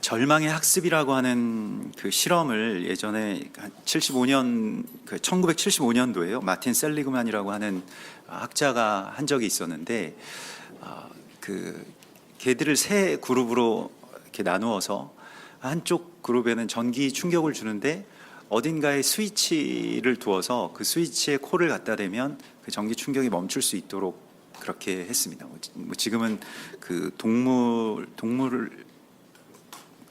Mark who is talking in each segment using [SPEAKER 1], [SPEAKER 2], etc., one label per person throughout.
[SPEAKER 1] 절망의 학습이라고 하는 그 실험을 예전에 한 75년, 1975년도에요. 마틴 셀리그만이라고 하는 학자가 한 적이 있었는데, 그 개들을 세 그룹으로 이렇게 나누어서 한쪽 그룹에는 전기 충격을 주는데 어딘가에 스위치를 두어서 그 스위치에 코를 갖다 대면 그 전기 충격이 멈출 수 있도록 그렇게 했습니다. 지금은 그 동물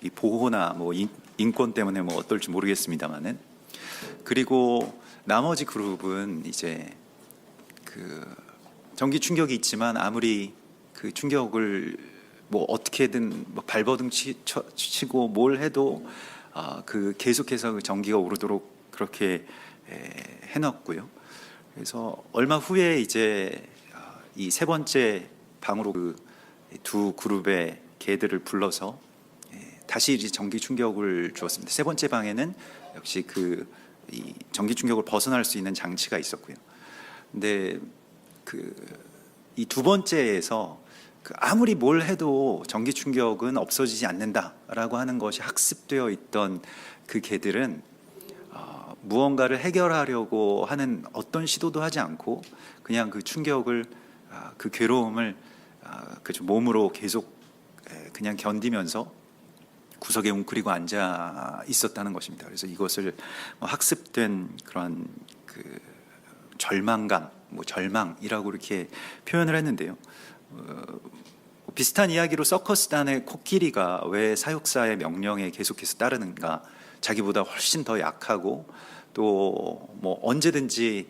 [SPEAKER 1] 이 보호나 뭐 인권 때문에 뭐 어떨지 모르겠습니다만은, 그리고 나머지 그룹은 이제 그 전기 충격이 있지만 아무리 그 충격을 뭐 어떻게든 뭐 발버둥 치고 뭘 해도 그 계속해서 그 전기가 오르도록 그렇게 해놨고요. 그래서 얼마 후에 이제 이 세 번째 방으로 그 두 그룹의 개들을 불러서 다시 이제 전기 충격을 주었습니다. 세 번째 방에는 역시 이 전기 충격을 벗어날 수 있는 장치가 있었고요. 근데 이 두 번째에서 아무리 뭘 해도 전기 충격은 없어지지 않는다라고 하는 것이 학습되어 있던 그 개들은 무언가를 해결하려고 하는 어떤 시도도 하지 않고 그냥 그 충격을, 그 괴로움을 몸으로 계속 그냥 견디면서 구석에 웅크리고 앉아 있었다는 것입니다. 그래서 이것을 학습된 그런 그 절망감, 절망이라고 이렇게 표현을 했는데요. 비슷한 이야기로 서커스단의 코끼리가 왜 사육사의 명령에 계속해서 따르는가? 자기보다 훨씬 더 약하고 또 뭐 언제든지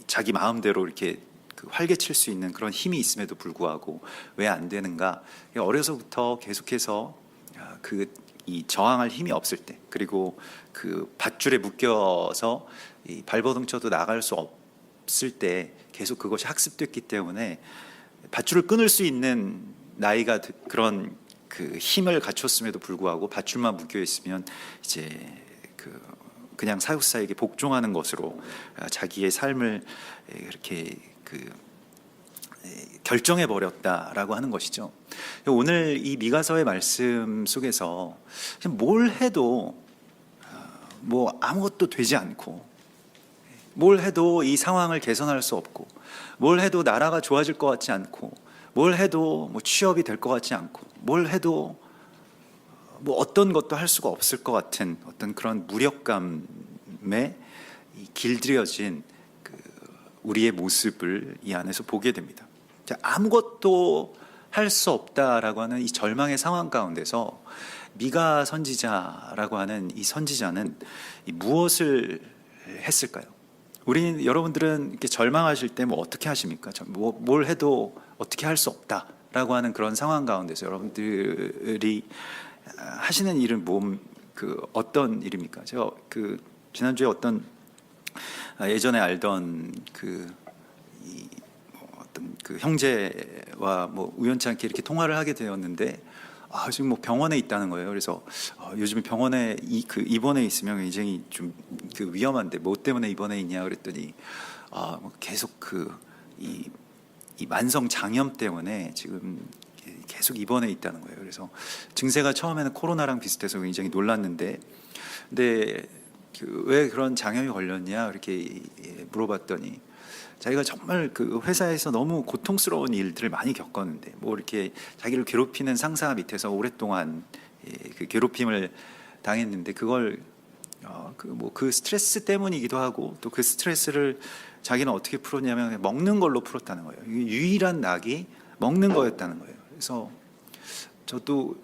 [SPEAKER 1] 자기 마음대로 이렇게 활개칠 수 있는 그런 힘이 있음에도 불구하고 왜 안 되는가? 어려서부터 계속해서 이 저항할 힘이 없을 때, 그리고 그 밧줄에 묶여서 이 발버둥 쳐도 나갈 수 없을 때 계속 그것이 학습됐기 때문에 밧줄을 끊을 수 있는 나이가 그런 그 힘을 갖췄음에도 불구하고 밧줄만 묶여 있으면 이제 그냥 사육사에게 복종하는 것으로 자기의 삶을 이렇게 결정해 버렸다라고 하는 것이죠. 오늘 이 미가서의 말씀 속에서 뭘 해도 뭐 아무것도 되지 않고, 뭘 해도 이 상황을 개선할 수 없고, 뭘 해도 나라가 좋아질 것 같지 않고, 뭘 해도 뭐 취업이 될 것 같지 않고, 뭘 해도 뭐 어떤 것도 할 수가 없을 것 같은 어떤 그런 무력감에 길들여진 우리의 모습을 이 안에서 보게 됩니다. 아무것도 할 수 없다라고 하는 이 절망의 상황 가운데서 미가 선지자라고 하는 이 선지자는 무엇을 했을까요? 여러분들은 이렇게 절망하실 때 뭐 어떻게 하십니까? 뭘 해도 어떻게 할 수 없다라고 하는 그런 상황 가운데서 여러분들이 하시는 일은 어떤 일입니까? 제가 지난주에 어떤 예전에 알던 어떤 형제와 우연찮게 이렇게 통화를 하게 되었는데, 지금 병원에 있다는 거예요. 그래서 요즘 병원에 입원해 있으면 굉장히 좀 위험한데 뭐 때문에 입원해 있냐 그랬더니 계속 이 만성 장염 때문에 지금 계속 입원해 있다는 거예요. 그래서 증세가 처음에는 코로나랑 비슷해서 굉장히 놀랐는데, 근데 왜 그런 장염이 걸렸냐 이렇게 물어봤더니 자기가 정말 회사에서 너무 고통스러운 일들을 많이 겪었는데, 이렇게 자기를 괴롭히는 상사 밑에서 오랫동안 괴롭힘을 당했는데, 그걸 그 스트레스 때문이기도 하고, 또 그 스트레스를 자기는 어떻게 풀었냐면 먹는 걸로 풀었다는 거예요. 유일한 낙이 먹는 거였다는 거예요. 그래서 저도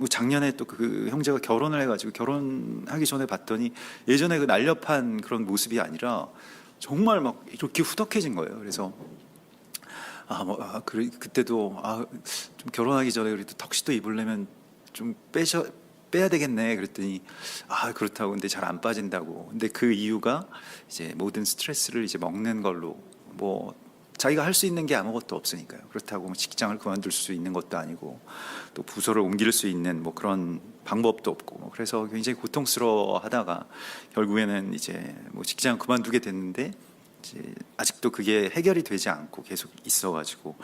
[SPEAKER 1] 작년에 또 형제가 결혼을 해가지고 결혼하기 전에 봤더니 예전에 날렵한 그런 모습이 아니라 정말 막 이렇게 후덕해진 거예요. 그래서 그때도 좀 결혼하기 전에 그래도 턱시도 입으려면 좀 빼야 되겠네 그랬더니 그렇다고. 근데 잘 안 빠진다고. 근데 그 이유가 이제 모든 스트레스를 이제 먹는 걸로, 자기가 할 수 있는 게 아무것도 없으니까요. 그렇다고 직장을 그만둘 수 있는 것도 아니고, 또 부서를 옮길 수 있는 그런 방법도 없고, 그래서 굉장히 고통스러워하다가 결국에는 이제 직장을 그만두게 됐는데, 이제 아직도 그게 해결이 되지 않고 계속 있어가지고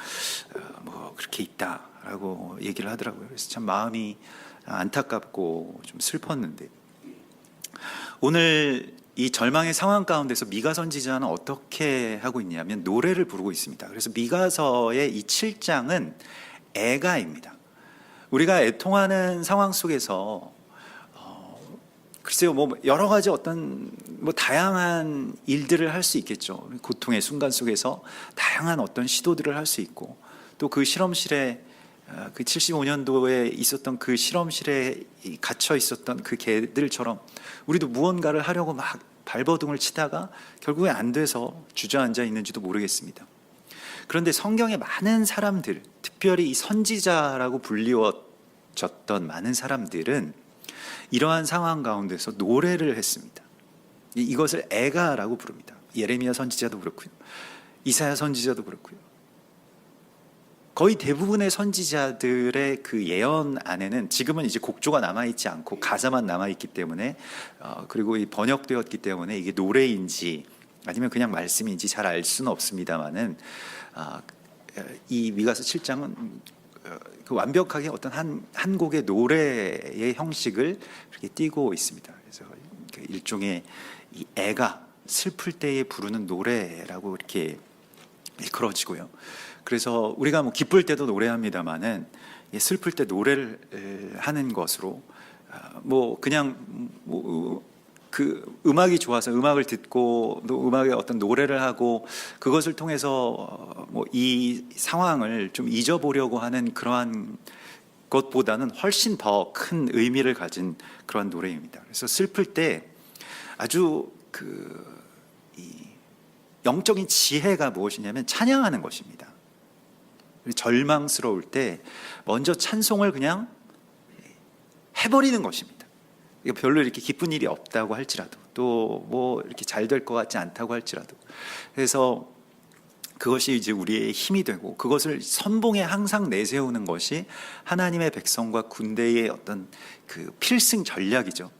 [SPEAKER 1] 그렇게 있다라고 얘기를 하더라고요. 그래서 참 마음이 안타깝고 좀 슬펐는데, 오늘 이 절망의 상황 가운데서 미가 선지자는 어떻게 하고 있냐면 노래를 부르고 있습니다. 그래서 미가서의 이 7장은 애가입니다. 우리가 애통하는 상황 속에서 글쎄요, 뭐 여러 가지 어떤 뭐 다양한 일들을 할 수 있겠죠. 고통의 순간 속에서 다양한 어떤 시도들을 할 수 있고, 또 그 실험실에 그 75년도에 있었던 그 실험실에 갇혀 있었던 그 개들처럼 우리도 무언가를 하려고 막 발버둥을 치다가 결국에 안 돼서 주저앉아 있는지도 모르겠습니다. 그런데 성경의 많은 사람들, 특별히 이 선지자라고 불리워졌던 많은 사람들은 이러한 상황 가운데서 노래를 했습니다. 이것을 애가라고 부릅니다. 예레미야 선지자도 그렇고요, 이사야 선지자도 그렇고요. 거의 대부분의 선지자들의 그 예언 안에는 지금은 이제 곡조가 남아있지 않고 가사만 남아있기 때문에 그리고 이 번역되었기 때문에 이게 노래인지 아니면 그냥 말씀인지 잘 알 수는 없습니다만은 이 미가서 7장은 그 완벽하게 어떤 한 곡의 노래의 형식을 이렇게 띠고 있습니다. 그래서 일종의 이 애가 슬플 때에 부르는 노래라고 이렇게 일컬어지고요. 그래서 우리가 뭐 기쁠 때도 노래합니다만은 슬플 때 노래를 하는 것으로 뭐 그냥 그 음악이 좋아서 음악을 듣고 또 음악의 어떤 노래를 하고 그것을 통해서 뭐 이 상황을 좀 잊어보려고 하는 그러한 것보다는 훨씬 더 큰 의미를 가진 그러한 노래입니다. 그래서 슬플 때 아주 이 영적인 지혜가 무엇이냐면 찬양하는 것입니다. 절망스러울 때 먼저 찬송을 그냥 해버리는 것입니다. 별로 이렇게 기쁜 일이 없다고 할지라도, 또 뭐 이렇게 잘 될 것 같지 않다고 할지라도, 그래서 그것이 이제 우리의 힘이 되고 그것을 선봉에 항상 내세우는 것이 하나님의 백성과 군대의 어떤 그 필승 전략이죠.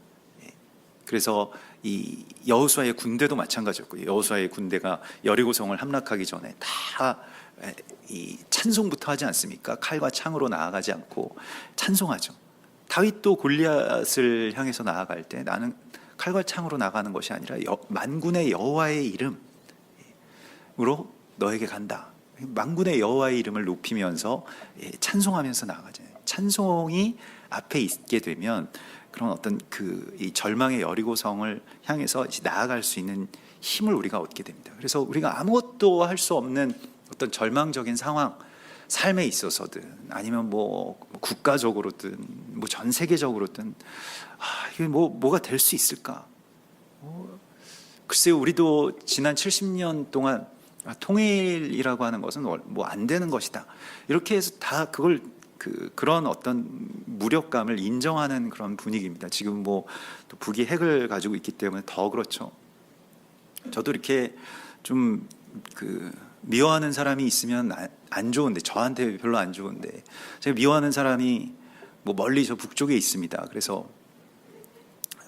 [SPEAKER 1] 그래서 이 여호수아의 군대도 마찬가지였고요. 여호수아의 군대가 여리고성을 함락하기 전에 다 이 찬송부터 하지 않습니까? 칼과 창으로 나아가지 않고 찬송하죠. 다윗도 골리앗을 향해서 나아갈 때 나는 칼과 창으로 나가는 것이 아니라 만군의 여호와의 이름으로 너에게 간다. 만군의 여호와의 이름을 높이면서 찬송하면서 나아가잖아요. 찬송이 앞에 있게 되면 그런 어떤 이 절망의 여리고성을 향해서 나아갈 수 있는 힘을 우리가 얻게 됩니다. 그래서 우리가 아무것도 할 수 없는 어떤 절망적인 상황, 삶에 있어서든 아니면 뭐 국가적으로든 뭐 전 세계적으로든 이게 뭐가 될 수 있을까? 글쎄요, 우리도 지난 70년 동안 통일이라고 하는 것은 뭐 안 되는 것이다, 이렇게 해서 다 그걸 그런 어떤 무력감을 인정하는 그런 분위기입니다. 지금 뭐 또 북이 핵을 가지고 있기 때문에 더 그렇죠. 저도 이렇게 좀 미워하는 사람이 있으면 안 좋은데, 저한테 별로 안 좋은데, 제가 미워하는 사람이 뭐 멀리 저 북쪽에 있습니다. 그래서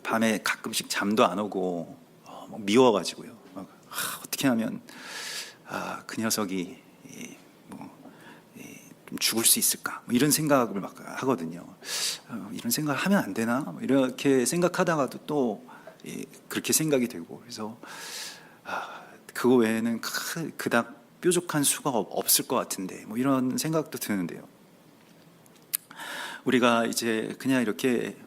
[SPEAKER 1] 밤에 가끔씩 잠도 안 오고 미워가지고요. 어떻게 하면 그 녀석이 좀 죽을 수 있을까? 뭐 이런 생각을 막 하거든요. 이런 생각을 하면 안 되나? 뭐 이렇게 생각하다가도 또 그렇게 생각이 되고, 그래서 그거 외에는 그닥 뾰족한 수가 없을 것 같은데, 뭐 이런 생각도 드는데요. 우리가 이제 그냥 이렇게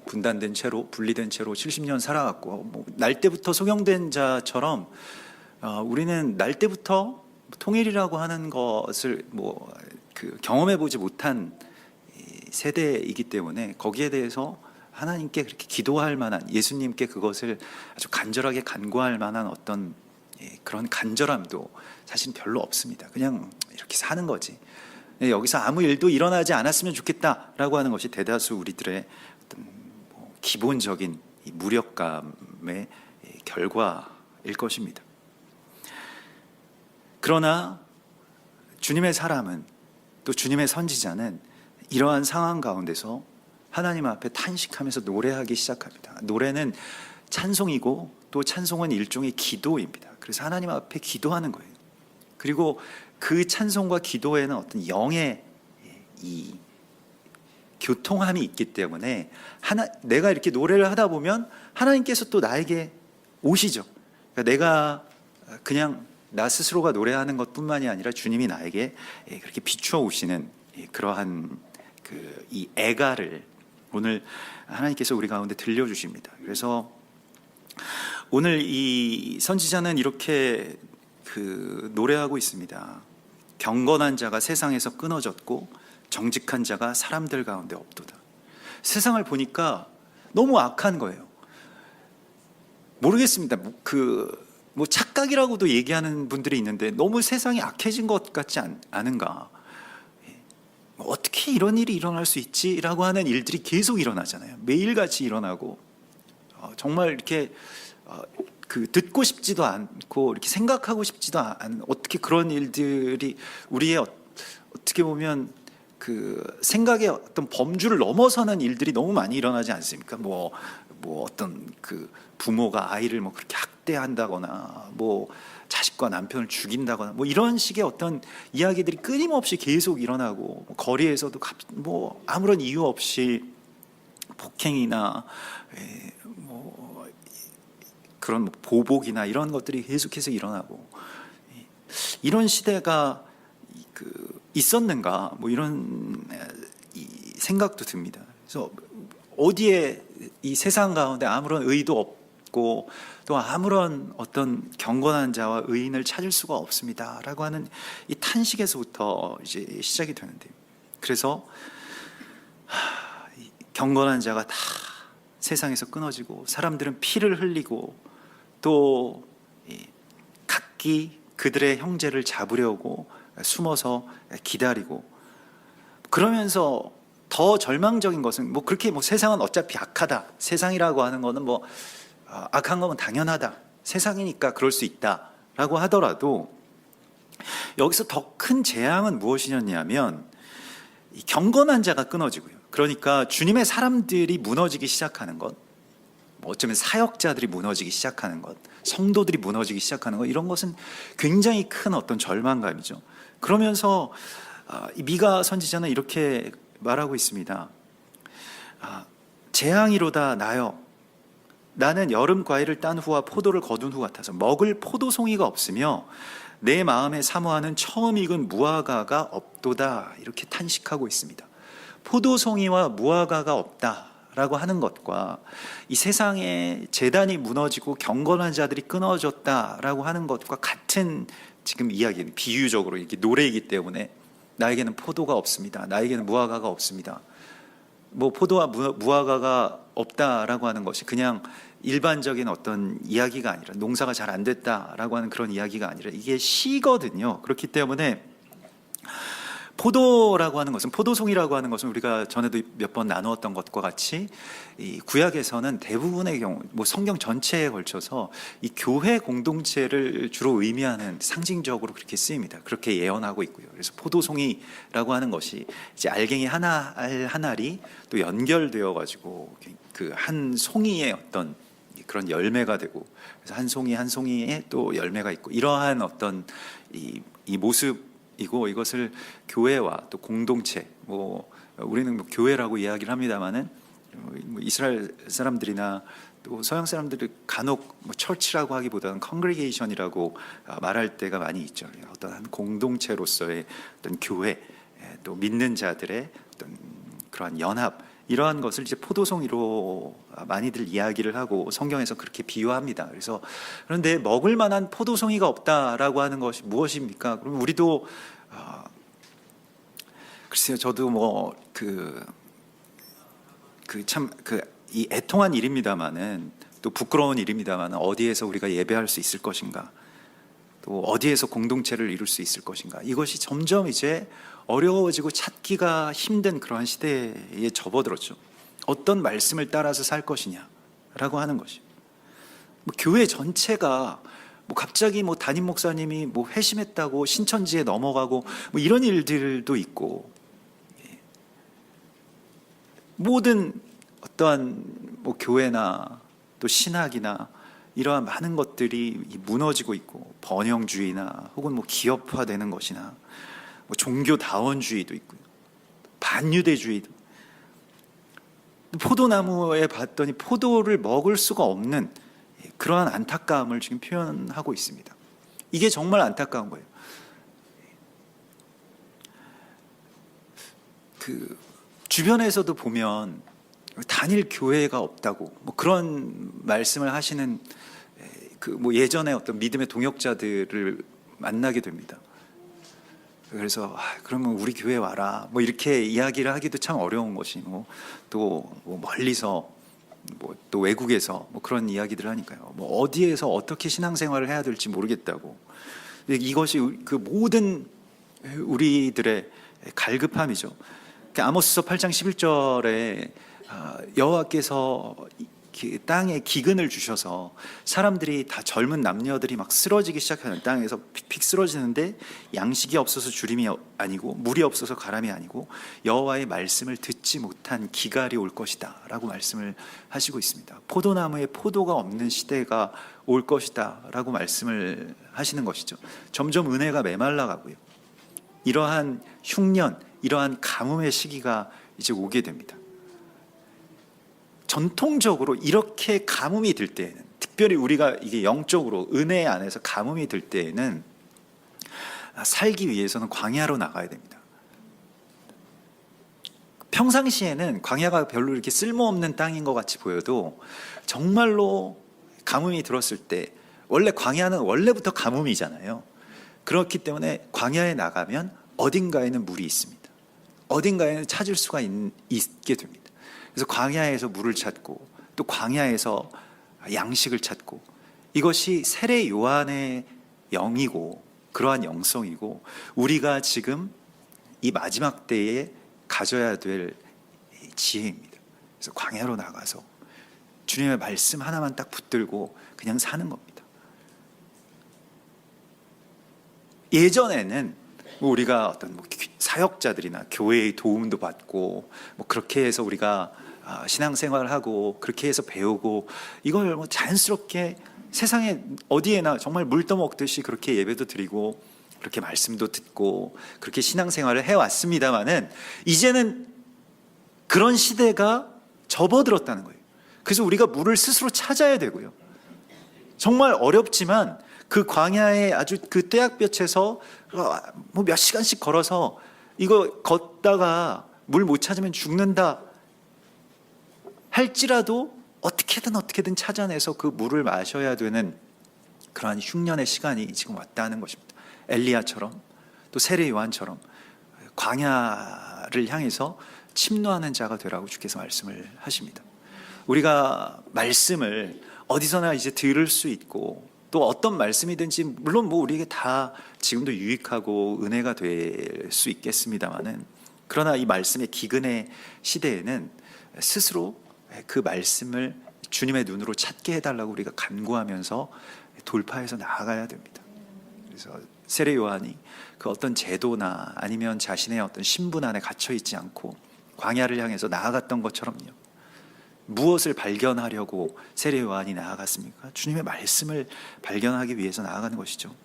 [SPEAKER 1] 분단된 채로, 분리된 채로 70년 살아왔고, 날 때부터 소경된 자처럼 우리는 날 때부터 통일이라고 하는 것을 경험해보지 못한 세대이기 때문에 거기에 대해서 하나님께 그렇게 기도할 만한, 예수님께 그것을 아주 간절하게 간구할 만한 어떤 그런 간절함도 사실 별로 없습니다. 그냥 이렇게 사는 거지. 여기서 아무 일도 일어나지 않았으면 좋겠다라고 하는 것이 대다수 우리들의 어떤 기본적인 이 무력감의 결과일 것입니다. 그러나 주님의 사람은, 또 주님의 선지자는 이러한 상황 가운데서 하나님 앞에 탄식하면서 노래하기 시작합니다. 노래는 찬송이고 또 찬송은 일종의 기도입니다. 그래서 하나님 앞에 기도하는 거예요. 그리고 그 찬송과 기도에는 어떤 영의 이 교통함이 있기 때문에 내가 이렇게 노래를 하다 보면 하나님께서 또 나에게 오시죠. 그러니까 내가 그냥 나 스스로가 노래하는 것뿐만이 아니라 주님이 나에게 그렇게 비추어 오시는 그러한 이 애가를 오늘 하나님께서 우리 가운데 들려주십니다. 그래서 오늘 이 선지자는 이렇게 노래하고 있습니다. 경건한 자가 세상에서 끊어졌고 정직한 자가 사람들 가운데 없도다. 세상을 보니까 너무 악한 거예요. 모르겠습니다. 뭐 착각이라고도 얘기하는 분들이 있는데 너무 세상이 악해진 것 같지 않은가? 어떻게 이런 일이 일어날 수 있지라고 하는 일들이 계속 일어나잖아요. 매일같이 일어나고 정말 이렇게 듣고 싶지도 않고 이렇게 생각하고 싶지도 않은 어떻게 그런 일들이 우리의 어떻게 보면 생각의 어떤 범주를 넘어서는 일들이 너무 많이 일어나지 않습니까? 뭐 어떤 부모가 아이를 뭐 그렇게 학대한다거나 뭐 자식과 남편을 죽인다거나 뭐 이런 식의 어떤 이야기들이 끊임없이 계속 일어나고 거리에서도 뭐 아무런 이유 없이 폭행이나 뭐 그런 보복이나 이런 것들이 계속해서 일어나고 이런 시대가 있었는가 뭐 이런 생각도 듭니다. 그래서 어디에 이 세상 가운데 아무런 의도 없고 또 아무런 어떤 경건한 자와 의인을 찾을 수가 없습니다라고 하는 이 탄식에서부터 이제 시작이 되는데, 그래서 경건한 자가 다 세상에서 끊어지고 사람들은 피를 흘리고 또 각기 그들의 형제를 잡으려고 숨어서 기다리고, 그러면서 더 절망적인 것은 뭐 그렇게 뭐 세상은 어차피 악하다, 세상이라고 하는 거는 뭐 악한 거면 당연하다, 세상이니까 그럴 수 있다라고 하더라도 여기서 더 큰 재앙은 무엇이냐면 이 경건한 자가 끊어지고요. 그러니까 주님의 사람들이 무너지기 시작하는 것, 뭐 어쩌면 사역자들이 무너지기 시작하는 것, 성도들이 무너지기 시작하는 것, 이런 것은 굉장히 큰 어떤 절망감이죠. 그러면서 이 미가 선지자는 이렇게 말하고 있습니다. 재앙이로다 나여, 나는 여름 과일을 딴 후와 포도를 거둔 후 같아서 먹을 포도송이가 없으며 내 마음에 사모하는 처음 익은 무화과가 없도다, 이렇게 탄식하고 있습니다. 포도송이와 무화과가 없다라고 하는 것과 이 세상에 재단이 무너지고 경건한 자들이 끊어졌다라고 하는 것과 같은 지금 이야기는 비유적으로 이렇게 노래이기 때문에 나에게는 포도가 없습니다, 나에게는 무화과가 없습니다. 뭐 포도와 무화과가 없다라고 하는 것이 그냥 일반적인 어떤 이야기가 아니라, 농사가 잘 안 됐다라고 하는 그런 이야기가 아니라 이게 시거든요. 그렇기 때문에 포도라고 하는 것은, 포도송이라고 하는 것은 우리가 전에도 몇 번 나누었던 것과 같이 이 구약에서는 대부분의 경우 뭐 성경 전체에 걸쳐서 이 교회 공동체를 주로 의미하는 상징적으로 그렇게 쓰입니다. 그렇게 예언하고 있고요. 그래서 포도송이라고 하는 것이 이제 알갱이 하나알 하나리 또 연결되어 가지고 그 한 송이의 어떤 그런 열매가 되고, 그래서 한 송이 한 송이에 또 열매가 있고, 이러한 어떤 이 모습이고, 이것을 교회와 또 공동체, 뭐 우리는 뭐 교회라고 이야기를 합니다만은 뭐 이스라엘 사람들이나 또 서양 사람들이 간혹 뭐 철치라고 하기보다는 컨그리게이션이라고 말할 때가 많이 있죠. 어떤 한 공동체로서의 어떤 교회, 또 믿는 자들의 어떤 그러한 연합, 이러한 것을 이제 포도송이로 많이들 이야기를 하고 성경에서 그렇게 비유합니다. 그래서 그런데 먹을 만한 포도송이가 없다라고 하는 것이 무엇입니까? 그럼 우리도 글쎄요, 저도 뭐 이 애통한 일입니다만은, 또 부끄러운 일입니다만은, 어디에서 우리가 예배할 수 있을 것인가, 또 어디에서 공동체를 이룰 수 있을 것인가, 이것이 점점 이제 어려워지고 찾기가 힘든 그러한 시대에 접어들었죠. 어떤 말씀을 따라서 살 것이냐라고 하는 것이, 뭐 교회 전체가 뭐 갑자기 뭐 담임 목사님이 뭐 회심했다고 신천지에 넘어가고 뭐 이런 일들도 있고, 모든 어떠한 뭐 교회나 또 신학이나 이러한 많은 것들이 무너지고 있고, 번영주의나 혹은 뭐 기업화되는 것이나 뭐 종교다원주의도 있고요, 반유대주의도. 포도나무에 봤더니 포도를 먹을 수가 없는 그러한 안타까움을 지금 표현하고 있습니다. 이게 정말 안타까운 거예요. 그 주변에서도 보면 단일 교회가 없다고 뭐 그런 말씀을 하시는 그 뭐 예전에 어떤 믿음의 동역자들을 만나게 됩니다. 그래서 그러면 우리 교회 와라 뭐 이렇게 이야기를 하기도 참 어려운 것이 또 멀리서 뭐 또 외국에서 뭐 그런 이야기들을 하니까요. 뭐 어디에서 어떻게 신앙생활을 해야 될지 모르겠다고. 이것이 그 모든 우리들의 갈급함이죠. 아모스서 8장 11절에 여호와께서 땅에 기근을 주셔서 사람들이 다 젊은 남녀들이 막 쓰러지기 시작하는, 땅에서 픽픽 쓰러지는데 양식이 없어서 주림이 아니고 물이 없어서 가람이 아니고 여호와의 말씀을 듣지 못한 기갈이 올 것이다 라고 말씀을 하시고 있습니다. 포도나무에 포도가 없는 시대가 올 것이다 라고 말씀을 하시는 것이죠. 점점 은혜가 메말라 가고요, 이러한 흉년, 이러한 가뭄의 시기가 이제 오게 됩니다. 전통적으로 이렇게 가뭄이 들 때에는, 특별히 우리가 이게 영적으로 은혜 안에서 가뭄이 들 때에는 살기 위해서는 광야로 나가야 됩니다. 평상시에는 광야가 별로 이렇게 쓸모없는 땅인 것 같이 보여도 정말로 가뭄이 들었을 때, 원래 광야는 원래부터 가뭄이잖아요. 그렇기 때문에 광야에 나가면 어딘가에는 물이 있습니다. 어딘가에는 찾을 수가 있게 됩니다. 그래서 광야에서 물을 찾고 또 광야에서 양식을 찾고, 이것이 세례 요한의 영이고 그러한 영성이고 우리가 지금 이 마지막 때에 가져야 될 지혜입니다. 그래서 광야로 나가서 주님의 말씀 하나만 딱 붙들고 그냥 사는 겁니다. 예전에는 우리가 어떤 사역자들이나 교회의 도움도 받고 뭐 그렇게 해서 우리가 신앙생활을 하고 그렇게 해서 배우고, 이걸 뭐 자연스럽게 세상에 어디에나 정말 물 떠먹듯이 그렇게 예배도 드리고 그렇게 말씀도 듣고 그렇게 신앙생활을 해왔습니다마는, 이제는 그런 시대가 접어들었다는 거예요. 그래서 우리가 물을 스스로 찾아야 되고요, 정말 어렵지만 그 광야의 아주 그 떼약볕에서 뭐 몇 시간씩 걸어서 이거 걷다가 물 못 찾으면 죽는다 할지라도 어떻게든 찾아내서 그 물을 마셔야 되는 그러한 흉년의 시간이 지금 왔다는 것입니다. 엘리야처럼 또 세례 요한처럼 광야를 향해서 침노하는 자가 되라고 주께서 말씀을 하십니다. 우리가 말씀을 어디서나 이제 들을 수 있고, 또 어떤 말씀이든지 물론 뭐 우리에게 다 지금도 유익하고 은혜가 될 수 있겠습니다만은, 그러나 이 말씀의 기근의 시대에는 스스로 그 말씀을 주님의 눈으로 찾게 해달라고 우리가 간구하면서 돌파해서 나아가야 됩니다. 그래서 세례 요한이 그 어떤 제도나 아니면 자신의 어떤 신분 안에 갇혀 있지 않고 광야를 향해서 나아갔던 것처럼요, 무엇을 발견하려고 세례 요한이 나아갔습니까? 주님의 말씀을 발견하기 위해서 나아가는 것이죠.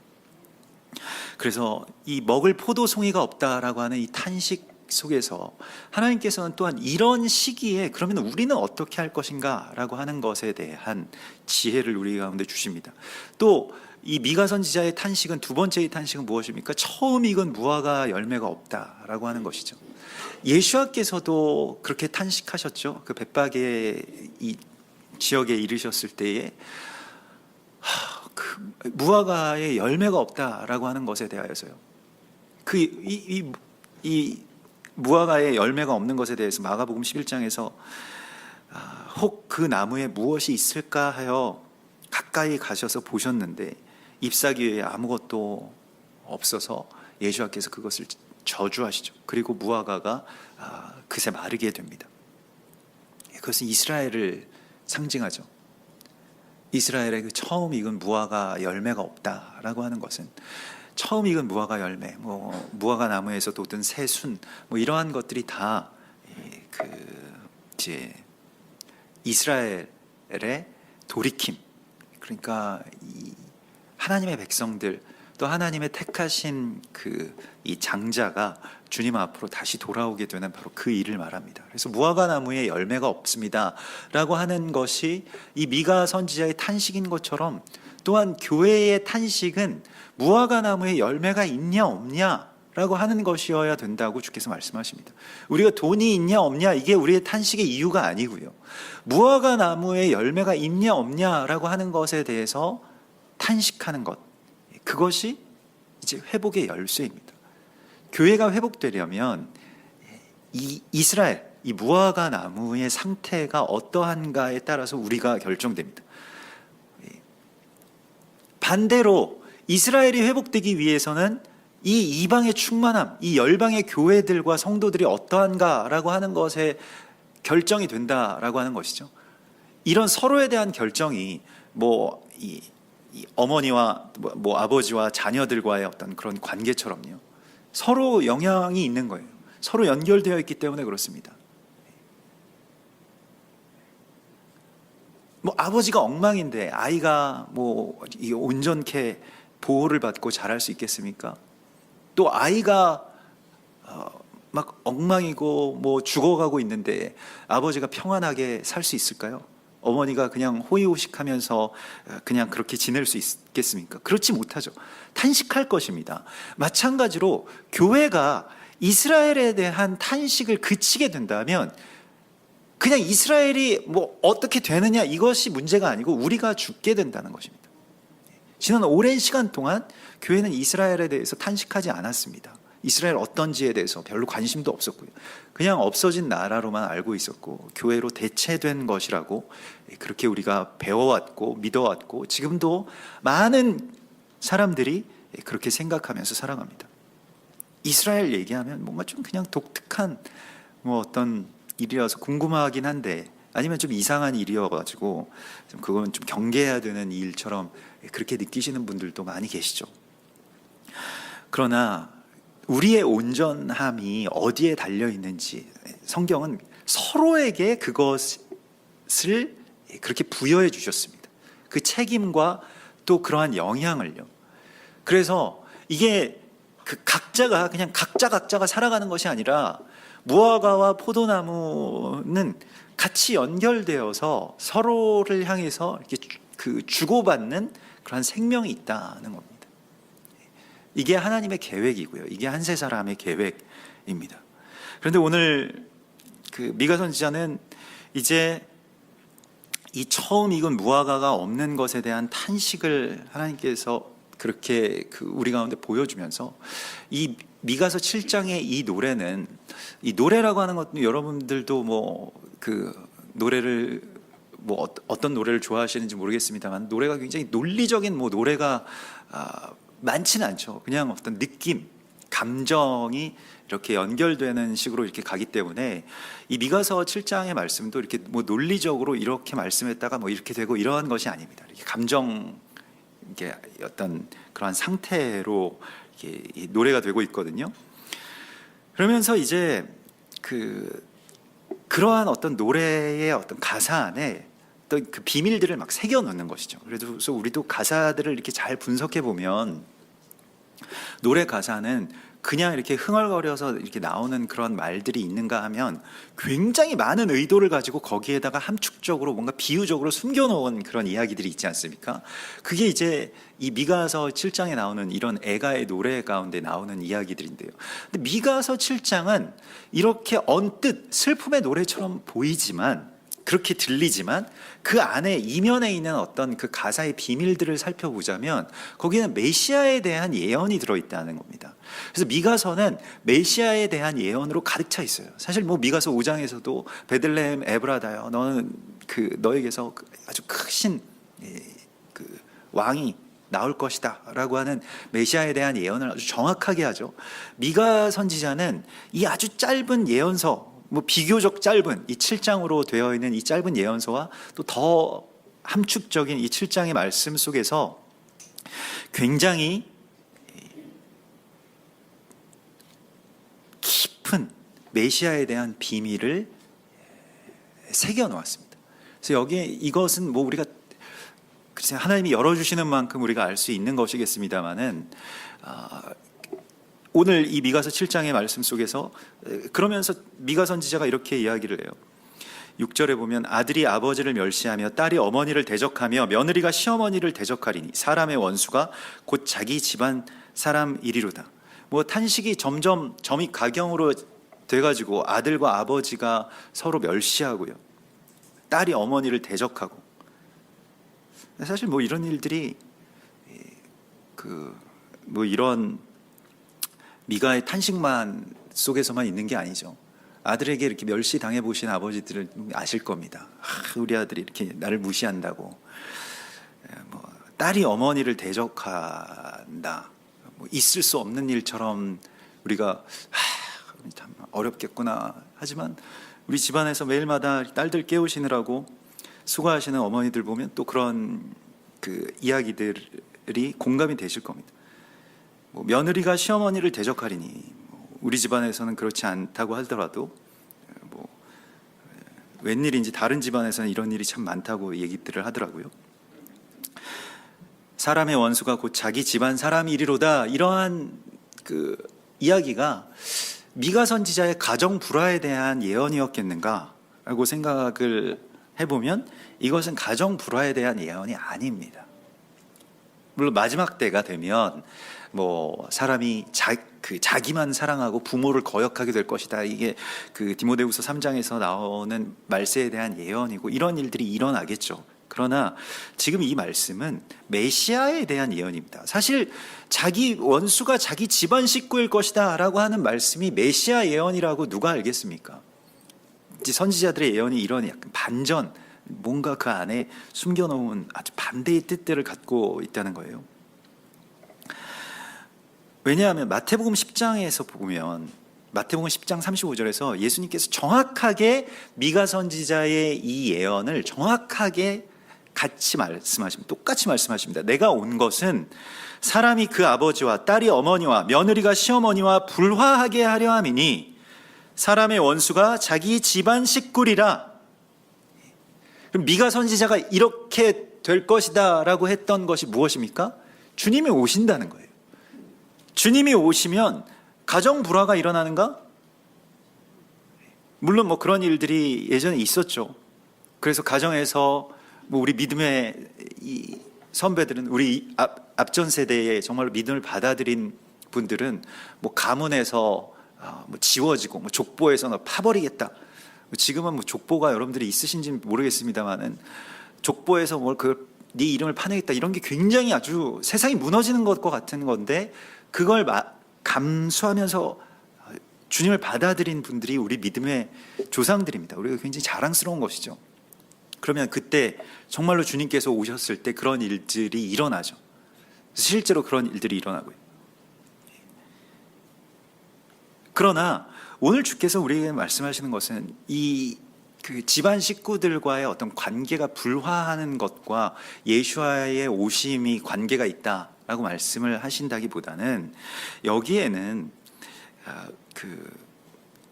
[SPEAKER 1] 그래서 이 먹을 포도송이가 없다라고 하는 이 탄식 속에서 하나님께서는 또한 이런 시기에 그러면 우리는 어떻게 할 것인가 라고 하는 것에 대한 지혜를 우리 가운데 주십니다. 또 이 미가 선지자의 탄식은, 두 번째의 탄식은 무엇입니까? 처음 익은 무화과 열매가 없다라고 하는 것이죠. 예수와께서도 그렇게 탄식하셨죠. 그 벳바게 이 지역에 이르셨을 때에 그 무화과의 열매가 없다라고 하는 것에 대하여서요, 이 무화과의 열매가 없는 것에 대해서 마가복음 11장에서 혹 그 나무에 무엇이 있을까 하여 가까이 가셔서 보셨는데 ip사귀에 아무것도 없어서 예수와께서 그것을 저주하시죠. 그리고 무화과가 그새 마르게 됩니다. 그것은 이스라엘을 상징하죠. 이스라엘의 그 처음 익은 무화과 열매가 없다라고 하는 것은, 처음 익은 무화과 열매, 뭐 무화과 나무에서 돋은 새순, 뭐 이러한 것들이 다 이제 이스라엘의 돌이킴, 그러니까 이 하나님의 백성들, 또 하나님의 택하신 이 장자가 주님 앞으로 다시 돌아오게 되는 바로 그 일을 말합니다. 그래서 무화과 나무에 열매가 없습니다라고 하는 것이 이 미가 선지자의 탄식인 것처럼, 또한 교회의 탄식은 무화과 나무에 열매가 있냐 없냐라고 하는 것이어야 된다고 주께서 말씀하십니다. 우리가 돈이 있냐 없냐 이게 우리의 탄식의 이유가 아니고요, 무화과 나무에 열매가 있냐 없냐라고 하는 것에 대해서 탄식하는 것, 그것이 이제 회복의 열쇠입니다. 교회가 회복되려면 이 이스라엘, 이 무화과 나무의 상태가 어떠한가에 따라서 우리가 결정됩니다. 반대로 이스라엘이 회복되기 위해서는 이 이방의 충만함, 이 열방의 교회들과 성도들이 어떠한가라고 하는 것에 결정이 된다라고 하는 것이죠. 이런 서로에 대한 결정이 이 어머니와 아버지와 자녀들과의 어떤 그런 관계처럼요, 서로 영향이 있는 거예요. 서로 연결되어 있기 때문에 그렇습니다. 아버지가 엉망인데 아이가 온전케 보호를 받고 자랄 수 있겠습니까? 또 아이가 막 엉망이고 죽어가고 있는데 아버지가 평안하게 살 수 있을까요? 어머니가 그냥 호의호식하면서 그냥 그렇게 지낼 수 있겠습니까? 그렇지 못하죠. 탄식할 것입니다. 마찬가지로 교회가 이스라엘에 대한 탄식을 그치게 된다면 그냥 이스라엘이 어떻게 되느냐 이것이 문제가 아니고 우리가 죽게 된다는 것입니다. 지난 오랜 시간 동안 교회는 이스라엘에 대해서 탄식하지 않았습니다. 이스라엘 어떤지에 대해서 별로 관심도 없었고요, 그냥 없어진 나라로만 알고 있었고 교회로 대체된 것이라고 그렇게 우리가 배워왔고 믿어왔고 지금도 많은 사람들이 그렇게 생각하면서 살아갑니다. 이스라엘 얘기하면 뭔가 좀 그냥 독특한 어떤 일이라서 궁금하긴 한데, 아니면 좀 이상한 일이어가지고 그건 좀 경계해야 되는 일처럼 그렇게 느끼시는 분들도 많이 계시죠. 그러나 우리의 온전함이 어디에 달려 있는지 성경은 서로에게 그것을 그렇게 부여해 주셨습니다. 그 책임과 또 그러한 영향을요. 그래서 이게 각자가 그냥 각자가 살아가는 것이 아니라 무화과와 포도나무는 같이 연결되어서 서로를 향해서 이렇게 주고받는 그런 생명이 있다는 겁니다. 이게 하나님의 계획이고요, 이게 한 세 사람의 계획입니다. 그런데 오늘 미가 선지자는 이제 이 처음 익은 무화과가 없는 것에 대한 탄식을 하나님께서 그렇게 우리 가운데 보여주면서, 이 미가서 7장의 이 노래는, 이 노래라고 하는 것도 여러분들도 노래를 어떤 노래를 좋아하시는지 모르겠습니다만, 노래가 굉장히 논리적인 노래가 많지는 않죠. 그냥 어떤 느낌, 감정이 이렇게 연결되는 식으로 이렇게 가기 때문에 이 미가서 7장의 말씀도 이렇게 논리적으로 이렇게 말씀했다가 이렇게 되고 이러한 것이 아닙니다. 이렇게 감정, 이게 어떤 그러한 상태로 이렇게 노래가 되고 있거든요. 그러면서 이제 그러한 어떤 노래의 어떤 가사 안에 또 그 비밀들을 막 새겨 넣는 것이죠. 그래서 우리도 가사들을 이렇게 잘 분석해 보면 노래 가사는 그냥 이렇게 흥얼거려서 이렇게 나오는 그런 말들이 있는가 하면 굉장히 많은 의도를 가지고 거기에다가 함축적으로 뭔가 비유적으로 숨겨놓은 그런 이야기들이 있지 않습니까? 그게 이제 이 미가서 7장에 나오는 이런 애가의 노래 가운데 나오는 이야기들인데요. 근데 미가서 7장은 이렇게 언뜻 슬픔의 노래처럼 보이지만, 그렇게 들리지만 그 안에 이면에 있는 어떤 그 가사의 비밀들을 살펴보자면 거기는 메시아에 대한 예언이 들어있다는 겁니다. 그래서 미가서는 메시아에 대한 예언으로 가득 차 있어요. 사실 미가서 5장에서도 베들레헴 에브라다여, 너는 너에게서 아주 크신 왕이 나올 것이다 라고 하는 메시아에 대한 예언을 아주 정확하게 하죠. 미가 선지자는 이 아주 짧은 예언서, 비교적 짧은 이 7장으로 되어 있는 이 짧은 예언서와 또 더 함축적인 이 7장의 말씀 속에서 굉장히 깊은 메시아에 대한 비밀을 새겨 놓았습니다. 그래서 여기에 이것은 우리가 글쎄 하나님이 열어주시는 만큼 우리가 알 수 있는 것이겠습니다마는 오늘 이 미가서 7장의 말씀 속에서 그러면서 미가 선지자가 이렇게 이야기를 해요. 6절에 보면 아들이 아버지를 멸시하며 딸이 어머니를 대적하며 며느리가 시어머니를 대적하리니 사람의 원수가 곧 자기 집안 사람이리로다. 뭐 탄식이 점점 점이 가경으로 돼가지고 아들과 아버지가 서로 멸시하고요, 딸이 어머니를 대적하고. 사실 뭐 이런 일들이 뭐 이런 미가의 탄식만 속에서만 있는 게 아니죠. 아들에게 이렇게 멸시 당해 보신 아버지들을 아실 겁니다. 우리 아들이 이렇게 나를 무시한다고. 뭐 딸이 어머니를 대적한다. 뭐 있을 수 없는 일처럼 우리가 참 어렵겠구나. 하지만 우리 집안에서 매일마다 딸들 깨우시느라고 수고하시는 어머니들 보면 또 그런 그 이야기들이 공감이 되실 겁니다. 뭐 며느리가 시어머니를 대적하리니, 우리 집안에서는 그렇지 않다고 하더라도 뭐 웬일인지 다른 집안에서는 이런 일이 참 많다고 얘기들을 하더라고요. 사람의 원수가 곧 자기 집안 사람이리로다. 이러한 그 이야기가 미가 선지자의 가정 불화에 대한 예언이었겠는가라고 생각을 해보면 이것은 가정 불화에 대한 예언이 아닙니다. 물론 마지막 때가 되면 뭐 사람이 자기만 사랑하고 부모를 거역하게 될 것이다. 이게 그 디모데후서 3장에서 나오는 말세에 대한 예언이고 이런 일들이 일어나겠죠. 그러나 지금 이 말씀은 메시아에 대한 예언입니다. 사실 자기 원수가 자기 집안 식구일 것이다 라고 하는 말씀이 메시아 예언이라고 누가 알겠습니까? 선지자들의 예언이 이런 약간 반전, 뭔가 그 안에 숨겨놓은 아주 반대의 뜻들을 갖고 있다는 거예요. 왜냐하면 마태복음 10장에서 보면 마태복음 10장 35절에서 예수님께서 정확하게 미가 선지자의 이 예언을 정확하게 같이 말씀하십니다. 똑같이 말씀하십니다. 내가 온 것은 사람이 그 아버지와 딸이 어머니와 며느리가 시어머니와 불화하게 하려 함이니 사람의 원수가 자기 집안 식구리라. 그럼 미가 선지자가 이렇게 될 것이다 라고 했던 것이 무엇입니까? 주님이 오신다는 거예요. 주님이 오시면 가정 불화가 일어나는가? 물론 뭐 그런 일들이 예전에 있었죠. 그래서 가정에서 뭐 우리 믿음의 이 선배들은, 우리 앞전 세대에 정말로 믿음을 받아들인 분들은 뭐 가문에서 뭐 지워지고 뭐 족보에서 파버리겠다. 지금은 뭐 족보가 여러분들이 있으신지 모르겠습니다만은 족보에서 뭘 네 이름을 파내겠다 이런 게 굉장히 아주 세상이 무너지는 것과 같은 건데, 그걸 감수하면서 주님을 받아들인 분들이 우리 믿음의 조상들입니다. 우리가 굉장히 자랑스러운 것이죠. 그러면 그때 정말로 주님께서 오셨을 때 그런 일들이 일어나죠. 실제로 그런 일들이 일어나고요. 그러나 오늘 주께서 우리에게 말씀하시는 것은 그 집안 식구들과의 어떤 관계가 불화하는 것과 예수와의 오심이 관계가 있다라고 말씀을 하신다기보다는, 여기에는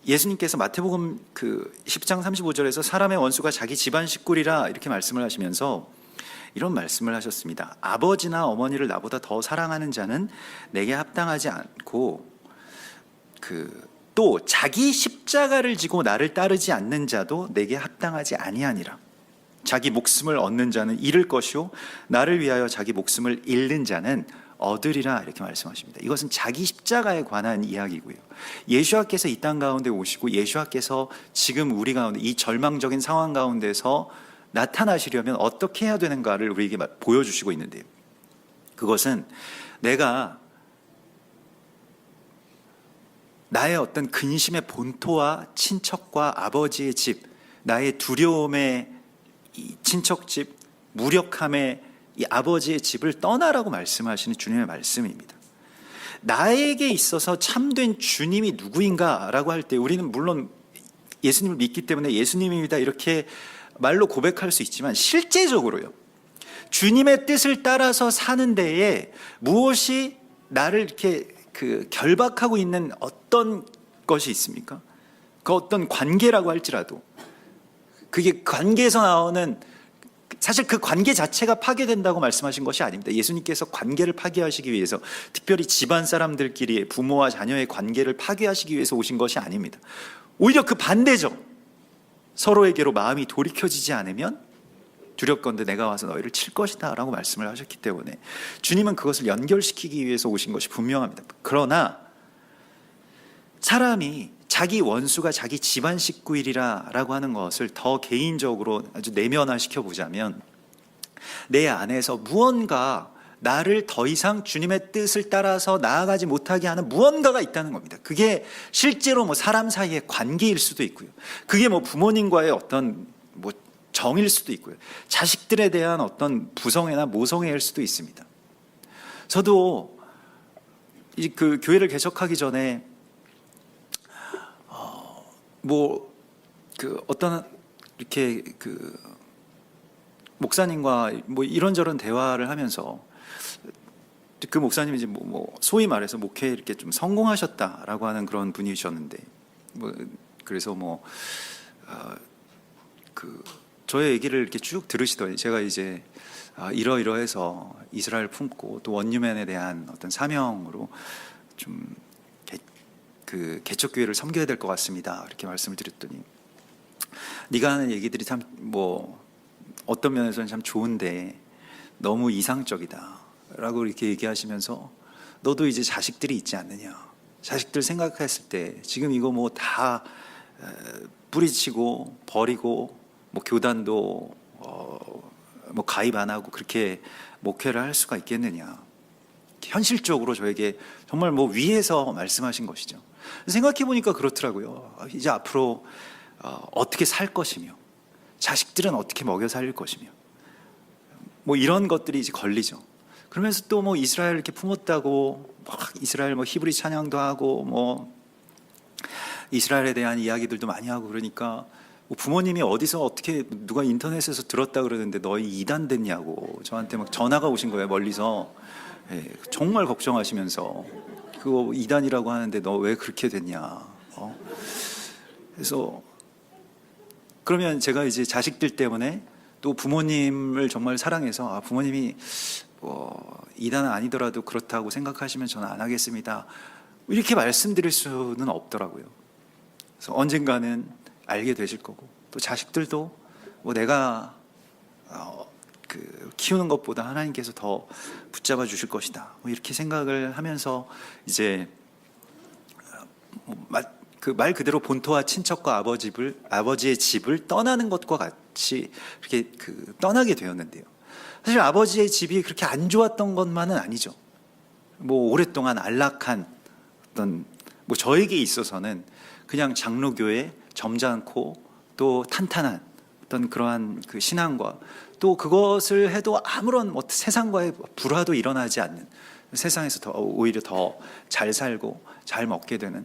[SPEAKER 1] 예수님께서 마태복음 10장 35절에서 사람의 원수가 자기 집안 식구리라 이렇게 말씀을 하시면서 이런 말씀을 하셨습니다. 아버지나 어머니를 나보다 더 사랑하는 자는 내게 합당하지 않고 또 자기 십자가를 지고 나를 따르지 않는 자도 내게 합당하지 아니하니라. 자기 목숨을 얻는 자는 잃을 것이요 나를 위하여 자기 목숨을 잃는 자는 얻으리라 이렇게 말씀하십니다. 이것은 자기 십자가에 관한 이야기고요. 예수와께서 이 땅 가운데 오시고 예수와께서 지금 우리 가운데 이 절망적인 상황 가운데서 나타나시려면 어떻게 해야 되는가를 우리에게 보여주시고 있는데요. 그것은 내가 나의 어떤 근심의 본토와 친척과 아버지의 집, 나의 두려움의 이 친척집, 무력함의 이 아버지의 집을 떠나라고 말씀하시는 주님의 말씀입니다. 나에게 있어서 참된 주님이 누구인가라고 할 때 우리는 물론 예수님을 믿기 때문에 예수님입니다 이렇게 말로 고백할 수 있지만, 실제적으로요, 주님의 뜻을 따라서 사는 데에 무엇이 나를 이렇게 결박하고 있는 어떤 것이 있습니까? 그 어떤 관계라고 할지라도 그게 관계에서 나오는 사실 그 관계 자체가 파괴된다고 말씀하신 것이 아닙니다. 예수님께서 관계를 파괴하시기 위해서, 특별히 집안 사람들끼리의 부모와 자녀의 관계를 파괴하시기 위해서 오신 것이 아닙니다. 오히려 그 반대죠. 서로에게로 마음이 돌이켜지지 않으면 두렵건대 내가 와서 너희를 칠 것이다 라고 말씀을 하셨기 때문에 주님은 그것을 연결시키기 위해서 오신 것이 분명합니다. 그러나 사람이 자기 원수가 자기 집안 식구이리라 라고 하는 것을 더 개인적으로 아주 내면화시켜 보자면, 내 안에서 무언가 나를 더 이상 주님의 뜻을 따라서 나아가지 못하게 하는 무언가가 있다는 겁니다. 그게 실제로 뭐 사람 사이의 관계일 수도 있고요, 그게 뭐 부모님과의 어떤 뭐 정일 수도 있고요, 자식들에 대한 어떤 부성애나 모성애일 수도 있습니다. 저도 그 교회를 개척하기 전에 어떤 이렇게 그 목사님과 뭐 이런저런 대화를 하면서, 그 목사님이 이제 소위 말해서 목회에 이렇게 좀 성공하셨다라고 하는 그런 분이셨는데, 그래서 저의 얘기를 이렇게 쭉 들으시더니 제가 이제 이러이러해서 이스라엘 품고 또 원유맨에 대한 어떤 사명으로 좀 그 개척교회를 섬겨야 될 것 같습니다, 이렇게 말씀을 드렸더니, 네가 하는 얘기들이 참 어떤 면에서는 참 좋은데 너무 이상적이다 라고 이렇게 얘기하시면서, 너도 이제 자식들이 있지 않느냐, 자식들 생각했을 때 지금 이거 뭐 다 뿌리치고 버리고 뭐 교단도 뭐 가입 안 하고 그렇게 목회를 할 수가 있겠느냐, 현실적으로 저에게 정말 뭐 위에서 말씀하신 것이죠. 생각해 보니까 그렇더라고요. 이제 앞으로 어떻게 살 것이며, 자식들은 어떻게 먹여 살릴 것이며, 뭐 이런 것들이 이제 걸리죠. 그러면서 또 뭐 이스라엘 이렇게 품었다고 막 이스라엘 뭐 히브리 찬양도 하고 뭐 이스라엘에 대한 이야기들도 많이 하고, 그러니까 뭐 부모님이 어디서 어떻게 누가 인터넷에서 들었다 그러는데 너희 이단 됐냐고 저한테 막 전화가 오신 거예요, 멀리서. 정말 걱정하시면서 그거 이단이라고 하는데 너 왜 그렇게 됐냐. 그래서 그러면 제가 이제 자식들 때문에 또 부모님을 정말 사랑해서, 부모님이 이단은 아니더라도 그렇다고 생각하시면 저는 안 하겠습니다, 이렇게 말씀드릴 수는 없더라고요. 그래서 언젠가는 알게 되실 거고, 또 자식들도 뭐 내가 키우는 것보다 하나님께서 더 붙잡아 주실 것이다, 뭐 이렇게 생각을 하면서 이제 말 그대로 본토와 친척과 아버지의 집을 떠나는 것과 같이 이렇게 떠나게 되었는데요. 사실 아버지의 집이 그렇게 안 좋았던 것만은 아니죠. 뭐 오랫동안 안락한 어떤 뭐 저에게 있어서는 그냥 장로교회 점잖고 또 탄탄한 어떤 그러한 그 신앙과, 또 그것을 해도 아무런 뭐 세상과의 불화도 일어나지 않는, 세상에서 오히려 더 잘 살고 잘 먹게 되는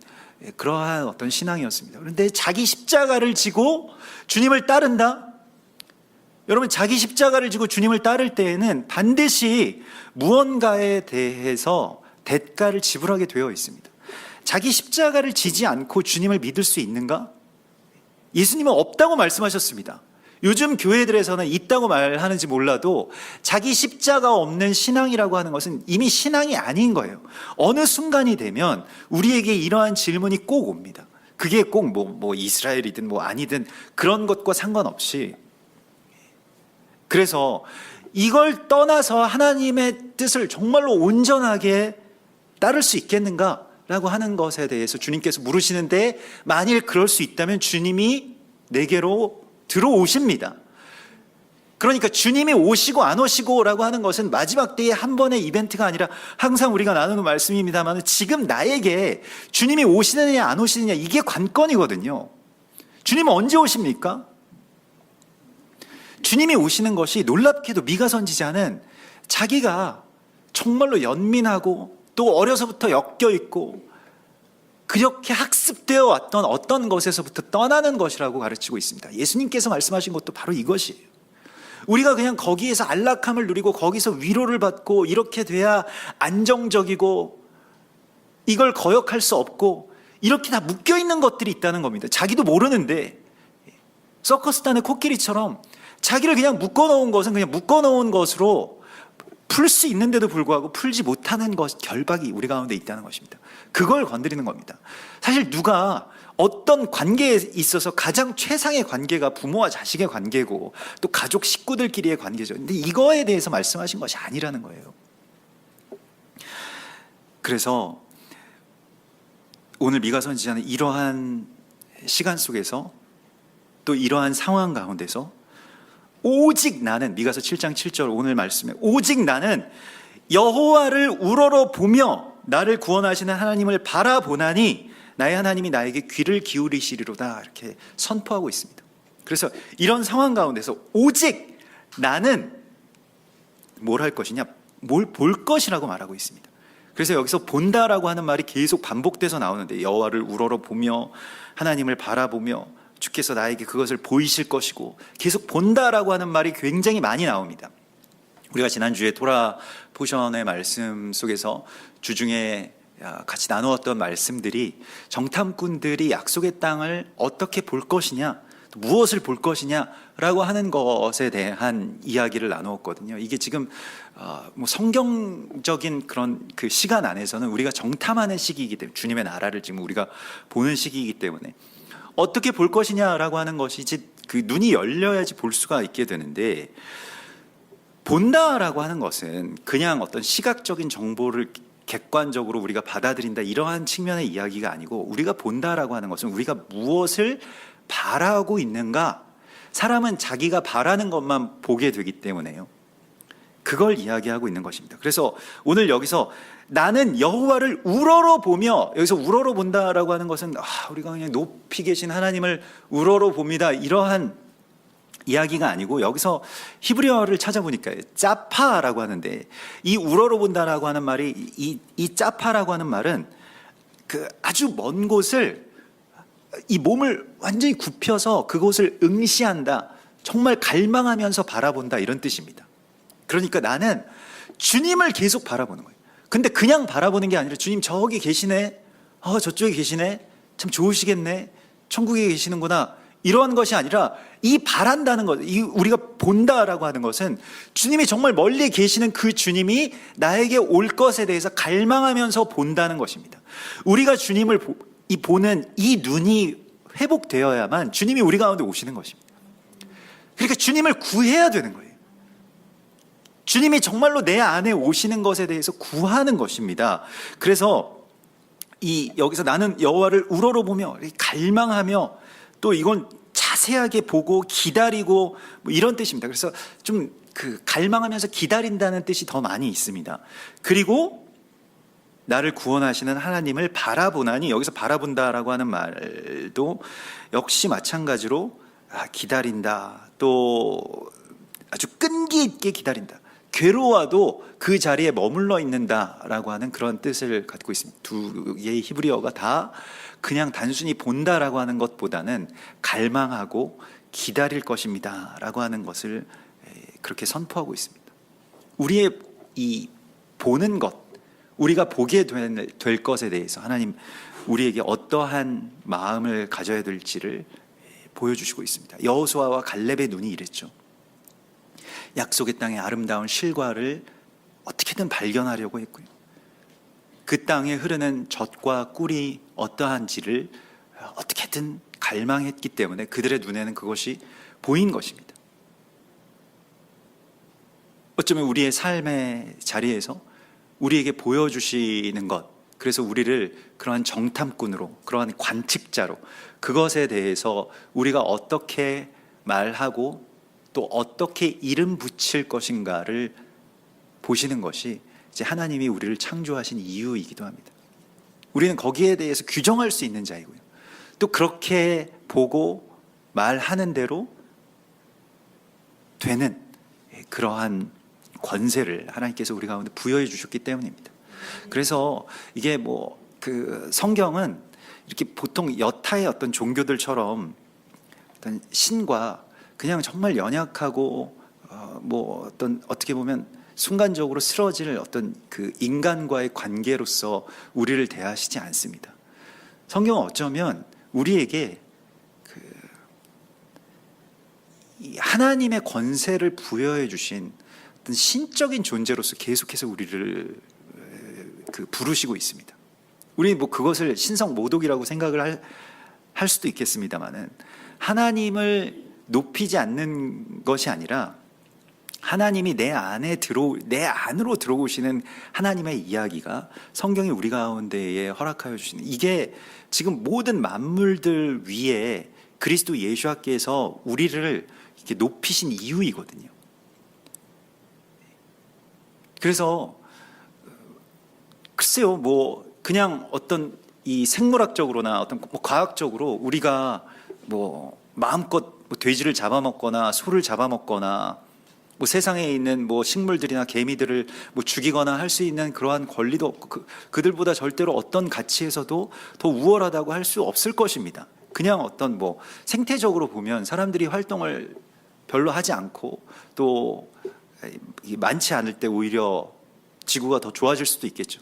[SPEAKER 1] 그러한 어떤 신앙이었습니다. 그런데 자기 십자가를 지고 주님을 따른다? 여러분, 자기 십자가를 지고 주님을 따를 때에는 반드시 무언가에 대해서 대가를 지불하게 되어 있습니다. 자기 십자가를 지지 않고 주님을 믿을 수 있는가? 예수님은 없다고 말씀하셨습니다. 요즘 교회들에서는 있다고 말하는지 몰라도 자기 십자가 없는 신앙이라고 하는 것은 이미 신앙이 아닌 거예요. 어느 순간이 되면 우리에게 이러한 질문이 꼭 옵니다. 그게 꼭 뭐 이스라엘이든 뭐 아니든 그런 것과 상관없이, 그래서 이걸 떠나서 하나님의 뜻을 정말로 온전하게 따를 수 있겠는가? 라고 하는 것에 대해서 주님께서 물으시는데, 만일 그럴 수 있다면 주님이 내게로 들어오십니다. 그러니까 주님이 오시고 안 오시고 라고 하는 것은 마지막 때의 한 번의 이벤트가 아니라 항상 우리가 나누는 말씀입니다만, 지금 나에게 주님이 오시느냐 안 오시느냐, 이게 관건이거든요. 주님은 언제 오십니까? 주님이 오시는 것이 놀랍게도 미가 선지자는 자기가 정말로 연민하고 또 어려서부터 엮여있고 그렇게 학습되어 왔던 어떤 것에서부터 떠나는 것이라고 가르치고 있습니다. 예수님께서 말씀하신 것도 바로 이것이에요. 우리가 그냥 거기에서 안락함을 누리고 거기서 위로를 받고 이렇게 돼야 안정적이고 이걸 거역할 수 없고 이렇게 다 묶여있는 것들이 있다는 겁니다. 자기도 모르는데 서커스단의 코끼리처럼 자기를 그냥 묶어놓은 것은 그냥 묶어놓은 것으로 풀 수 있는데도 불구하고 풀지 못하는 것, 결박이 우리 가운데 있다는 것입니다. 그걸 건드리는 겁니다. 사실 누가 어떤 관계에 있어서 가장 최상의 관계가 부모와 자식의 관계고 또 가족 식구들끼리의 관계죠. 근데 이거에 대해서 말씀하신 것이 아니라는 거예요. 그래서 오늘 미가 선지자는 이러한 시간 속에서 또 이러한 상황 가운데서 오직 나는, 미가서 7장 7절 오늘 말씀에 오직 나는 여호와를 우러러 보며 나를 구원하시는 하나님을 바라보나니 나의 하나님이 나에게 귀를 기울이시리로다, 이렇게 선포하고 있습니다. 그래서 이런 상황 가운데서 오직 나는 뭘 할 것이냐, 뭘 볼 것이라고 말하고 있습니다. 그래서 여기서 본다라고 하는 말이 계속 반복돼서 나오는데, 여호와를 우러러 보며 하나님을 바라보며 주께서 나에게 그것을 보이실 것이고, 계속 본다라고 하는 말이 굉장히 많이 나옵니다. 우리가 지난주에 토라 포션의 말씀 속에서 주중에 같이 나누었던 말씀들이 정탐꾼들이 약속의 땅을 어떻게 볼 것이냐, 무엇을 볼 것이냐라고 하는 것에 대한 이야기를 나누었거든요. 이게 지금 뭐 성경적인 그런 그 시간 안에서는 우리가 정탐하는 시기이기 때문에, 주님의 나라를 지금 우리가 보는 시기이기 때문에 어떻게 볼 것이냐라고 하는 것이 이제 그 눈이 열려야지 볼 수가 있게 되는데, 본다라고 하는 것은 그냥 어떤 시각적인 정보를 객관적으로 우리가 받아들인다, 이러한 측면의 이야기가 아니고, 우리가 본다라고 하는 것은 우리가 무엇을 바라고 있는가, 사람은 자기가 바라는 것만 보게 되기 때문에요. 그걸 이야기하고 있는 것입니다. 그래서 오늘 여기서 나는 여호와를 우러러 보며, 여기서 우러러 본다라고 하는 것은 우리가 그냥 높이 계신 하나님을 우러러 봅니다, 이러한 이야기가 아니고, 여기서 히브리어를 찾아보니까 짜파라고 하는데, 이 우러러 본다라고 하는 말이, 이 짜파라고 하는 말은 그 아주 먼 곳을, 이 몸을 완전히 굽혀서 그곳을 응시한다, 정말 갈망하면서 바라본다, 이런 뜻입니다. 그러니까 나는 주님을 계속 바라보는 거예요. 근데 그냥 바라보는 게 아니라, 주님 저기 계시네, 저쪽에 계시네, 참 좋으시겠네, 천국에 계시는구나, 이러한 것이 아니라, 이 바란다는 것, 이 우리가 본다라고 하는 것은 주님이 정말 멀리 계시는 그 주님이 나에게 올 것에 대해서 갈망하면서 본다는 것입니다. 우리가 주님을 보는 이 눈이 회복되어야만 주님이 우리 가운데 오시는 것입니다. 그러니까 주님을 구해야 되는 거예요. 주님이 정말로 내 안에 오시는 것에 대해서 구하는 것입니다. 그래서 여기서 나는 여호와를 우러러 보며 갈망하며, 또 이건 자세하게 보고 기다리고, 뭐 이런 뜻입니다. 그래서 좀 그 갈망하면서 기다린다는 뜻이 더 많이 있습니다. 그리고 나를 구원하시는 하나님을 바라보나니, 여기서 바라본다라고 하는 말도 역시 마찬가지로 기다린다, 또 아주 끈기 있게 기다린다, 괴로워도 그 자리에 머물러 있는다라고 하는 그런 뜻을 갖고 있습니다. 두 개의 히브리어가 다 그냥 단순히 본다라고 하는 것보다는 갈망하고 기다릴 것입니다 라고 하는 것을 그렇게 선포하고 있습니다. 우리의 이 보는 것, 우리가 보게 될 것에 대해서 하나님 우리에게 어떠한 마음을 가져야 될지를 보여주시고 있습니다. 여호수아와 갈렙의 눈이 이랬죠. 약속의 땅의 아름다운 실과를 어떻게든 발견하려고 했고요, 그 땅에 흐르는 젖과 꿀이 어떠한지를 어떻게든 갈망했기 때문에 그들의 눈에는 그것이 보인 것입니다. 어쩌면 우리의 삶의 자리에서 우리에게 보여주시는 것, 그래서 우리를 그러한 정탐꾼으로, 그러한 관측자로, 그것에 대해서 우리가 어떻게 말하고 또 어떻게 이름 붙일 것인가를 보시는 것이 이제 하나님이 우리를 창조하신 이유이기도 합니다. 우리는 거기에 대해서 규정할 수 있는 자이고요, 또 그렇게 보고 말하는 대로 되는 그러한 권세를 하나님께서 우리 가운데 부여해 주셨기 때문입니다. 그래서 이게 뭐 그 성경은 이렇게 보통 여타의 어떤 종교들처럼 어떤 신과 그냥 정말 연약하고 뭐 어떤 어떻게 보면 순간적으로 쓰러질 어떤 그 인간과의 관계로서 우리를 대하시지 않습니다. 성경은 어쩌면 우리에게 이 하나님의 권세를 부여해 주신 어떤 신적인 존재로서 계속해서 우리를 부르시고 있습니다. 우리 뭐 그것을 신성 모독이라고 생각을 할 수도 있겠습니다만은, 하나님을 높이지 않는 것이 아니라 하나님이 내 안으로 들어오시는 하나님의 이야기가 성경이 우리 가운데에 허락하여 주시는, 이게 지금 모든 만물들 위에 그리스도 예수께서 우리를 이렇게 높이신 이유이거든요. 그래서 글쎄요, 뭐 그냥 어떤 이 생물학적으로나 어떤 뭐 과학적으로 우리가 뭐 마음껏 뭐 돼지를 잡아먹거나 소를 잡아먹거나 뭐 세상에 있는 뭐 식물들이나 개미들을 뭐 죽이거나 할 수 있는 그러한 권리도 없고, 그들보다 절대로 어떤 가치에서도 더 우월하다고 할 수 없을 것입니다. 그냥 어떤 뭐 생태적으로 보면 사람들이 활동을 별로 하지 않고 또 많지 않을 때 오히려 지구가 더 좋아질 수도 있겠죠.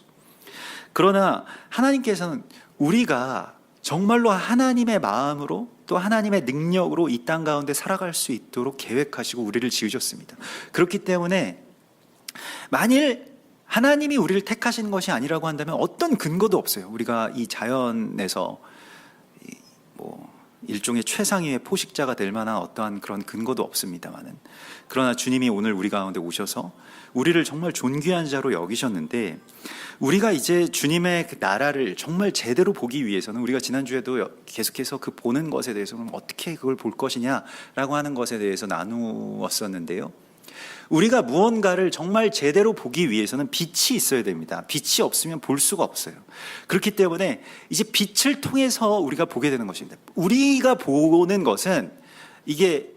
[SPEAKER 1] 그러나 하나님께서는 우리가 정말로 하나님의 마음으로 또 하나님의 능력으로 이 땅 가운데 살아갈 수 있도록 계획하시고 우리를 지으셨습니다. 그렇기 때문에 만일 하나님이 우리를 택하신 것이 아니라고 한다면 어떤 근거도 없어요. 우리가 이 자연에서 뭐 일종의 최상위의 포식자가 될 만한 어떠한 그런 근거도 없습니다만은, 그러나 주님이 오늘 우리 가운데 오셔서 우리를 정말 존귀한 자로 여기셨는데, 우리가 이제 주님의 그 나라를 정말 제대로 보기 위해서는, 우리가 지난주에도 계속해서 그 보는 것에 대해서는 어떻게 그걸 볼 것이냐라고 하는 것에 대해서 나누었었는데요. 우리가 무언가를 정말 제대로 보기 위해서는 빛이 있어야 됩니다. 빛이 없으면 볼 수가 없어요. 그렇기 때문에 이제 빛을 통해서 우리가 보게 되는 것입니다. 우리가 보는 것은 이게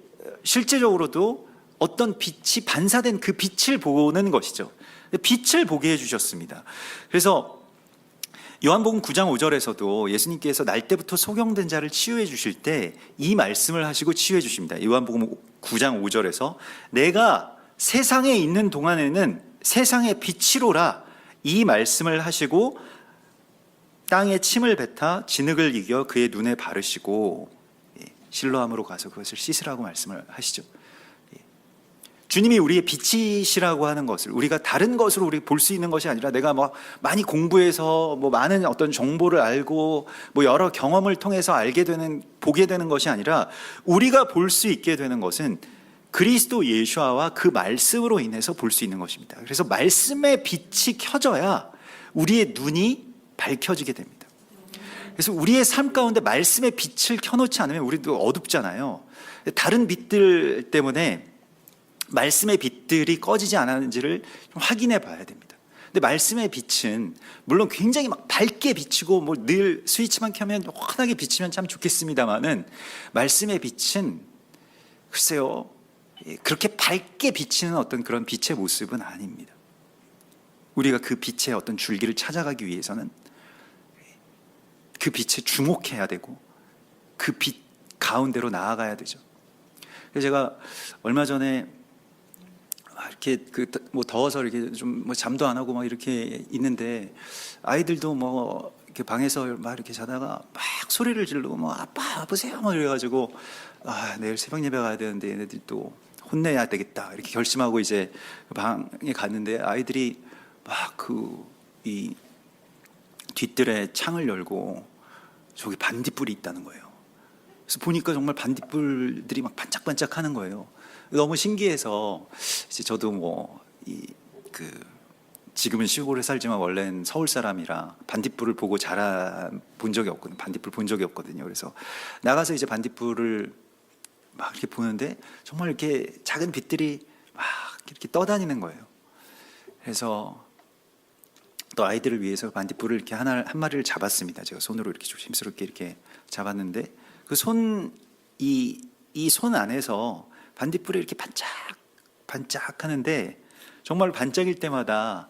[SPEAKER 1] 실제적으로도 어떤 빛이 반사된 그 빛을 보는 것이죠. 빛을 보게 해주셨습니다. 그래서 요한복음 9장 5절에서도 예수님께서 날 때부터 소경된 자를 치유해 주실 때 이 말씀을 하시고 치유해 주십니다. 요한복음 9장 5절에서 내가 세상에 있는 동안에는 세상의 빛이로라, 이 말씀을 하시고 땅에 침을 뱉어 진흙을 이겨 그의 눈에 바르시고 실로암으로 가서 그것을 씻으라고 말씀을 하시죠. 주님이 우리의 빛이시라고 하는 것을, 우리가 다른 것으로 우리 볼 수 있는 것이 아니라 내가 뭐 많이 공부해서 뭐 많은 어떤 정보를 알고 뭐 여러 경험을 통해서 보게 되는 것이 아니라, 우리가 볼 수 있게 되는 것은 그리스도 예수와 그 말씀으로 인해서 볼 수 있는 것입니다. 그래서 말씀의 빛이 켜져야 우리의 눈이 밝혀지게 됩니다. 그래서 우리의 삶 가운데 말씀의 빛을 켜놓지 않으면 우리도 어둡잖아요. 다른 빛들 때문에 말씀의 빛들이 꺼지지 않았는지를 좀 확인해 봐야 됩니다. 근데 말씀의 빛은 물론 굉장히 막 밝게 비치고 뭐 늘 스위치만 켜면 환하게 비치면 참 좋겠습니다만은, 말씀의 빛은 글쎄요, 그렇게 밝게 비치는 어떤 그런 빛의 모습은 아닙니다. 우리가 그 빛의 어떤 줄기를 찾아가기 위해서는 그 빛에 주목해야 되고 그 빛 가운데로 나아가야 되죠. 그래서 제가 얼마 전에 이렇게 뭐 더워서 이렇게 좀 뭐 잠도 안 하고 막 이렇게 있는데, 아이들도 뭐 이렇게 방에서 막 이렇게 자다가 막 소리를 지르고 뭐 아빠 아프세요 막 이래가지고, 내일 새벽 예배 가야 되는데 얘네들 또 혼내야 되겠다 이렇게 결심하고 이제 방에 갔는데, 아이들이 막 이 뒷뜰에 창을 열고 저기 반딧불이 있다는 거예요. 그래서 보니까 정말 반딧불들이 막 반짝반짝 하는 거예요. 너무 신기해서 이제 저도 뭐 지금은 시골에 살지만 원래는 서울 사람이라 반딧불을 보고 본 적이 없거든요. 반딧불 본 적이 없거든요. 그래서 나가서 이제 반딧불을 막 이렇게 보는데 정말 이렇게 작은 빛들이 막 이렇게 떠다니는 거예요. 그래서 또 아이들을 위해서 반딧불을 이렇게 한 마리를 잡았습니다. 제가 손으로 이렇게 조심스럽게 이렇게 잡았는데, 그 이 손 안에서 반딧불이 이렇게 반짝 하는데, 정말 반짝일 때마다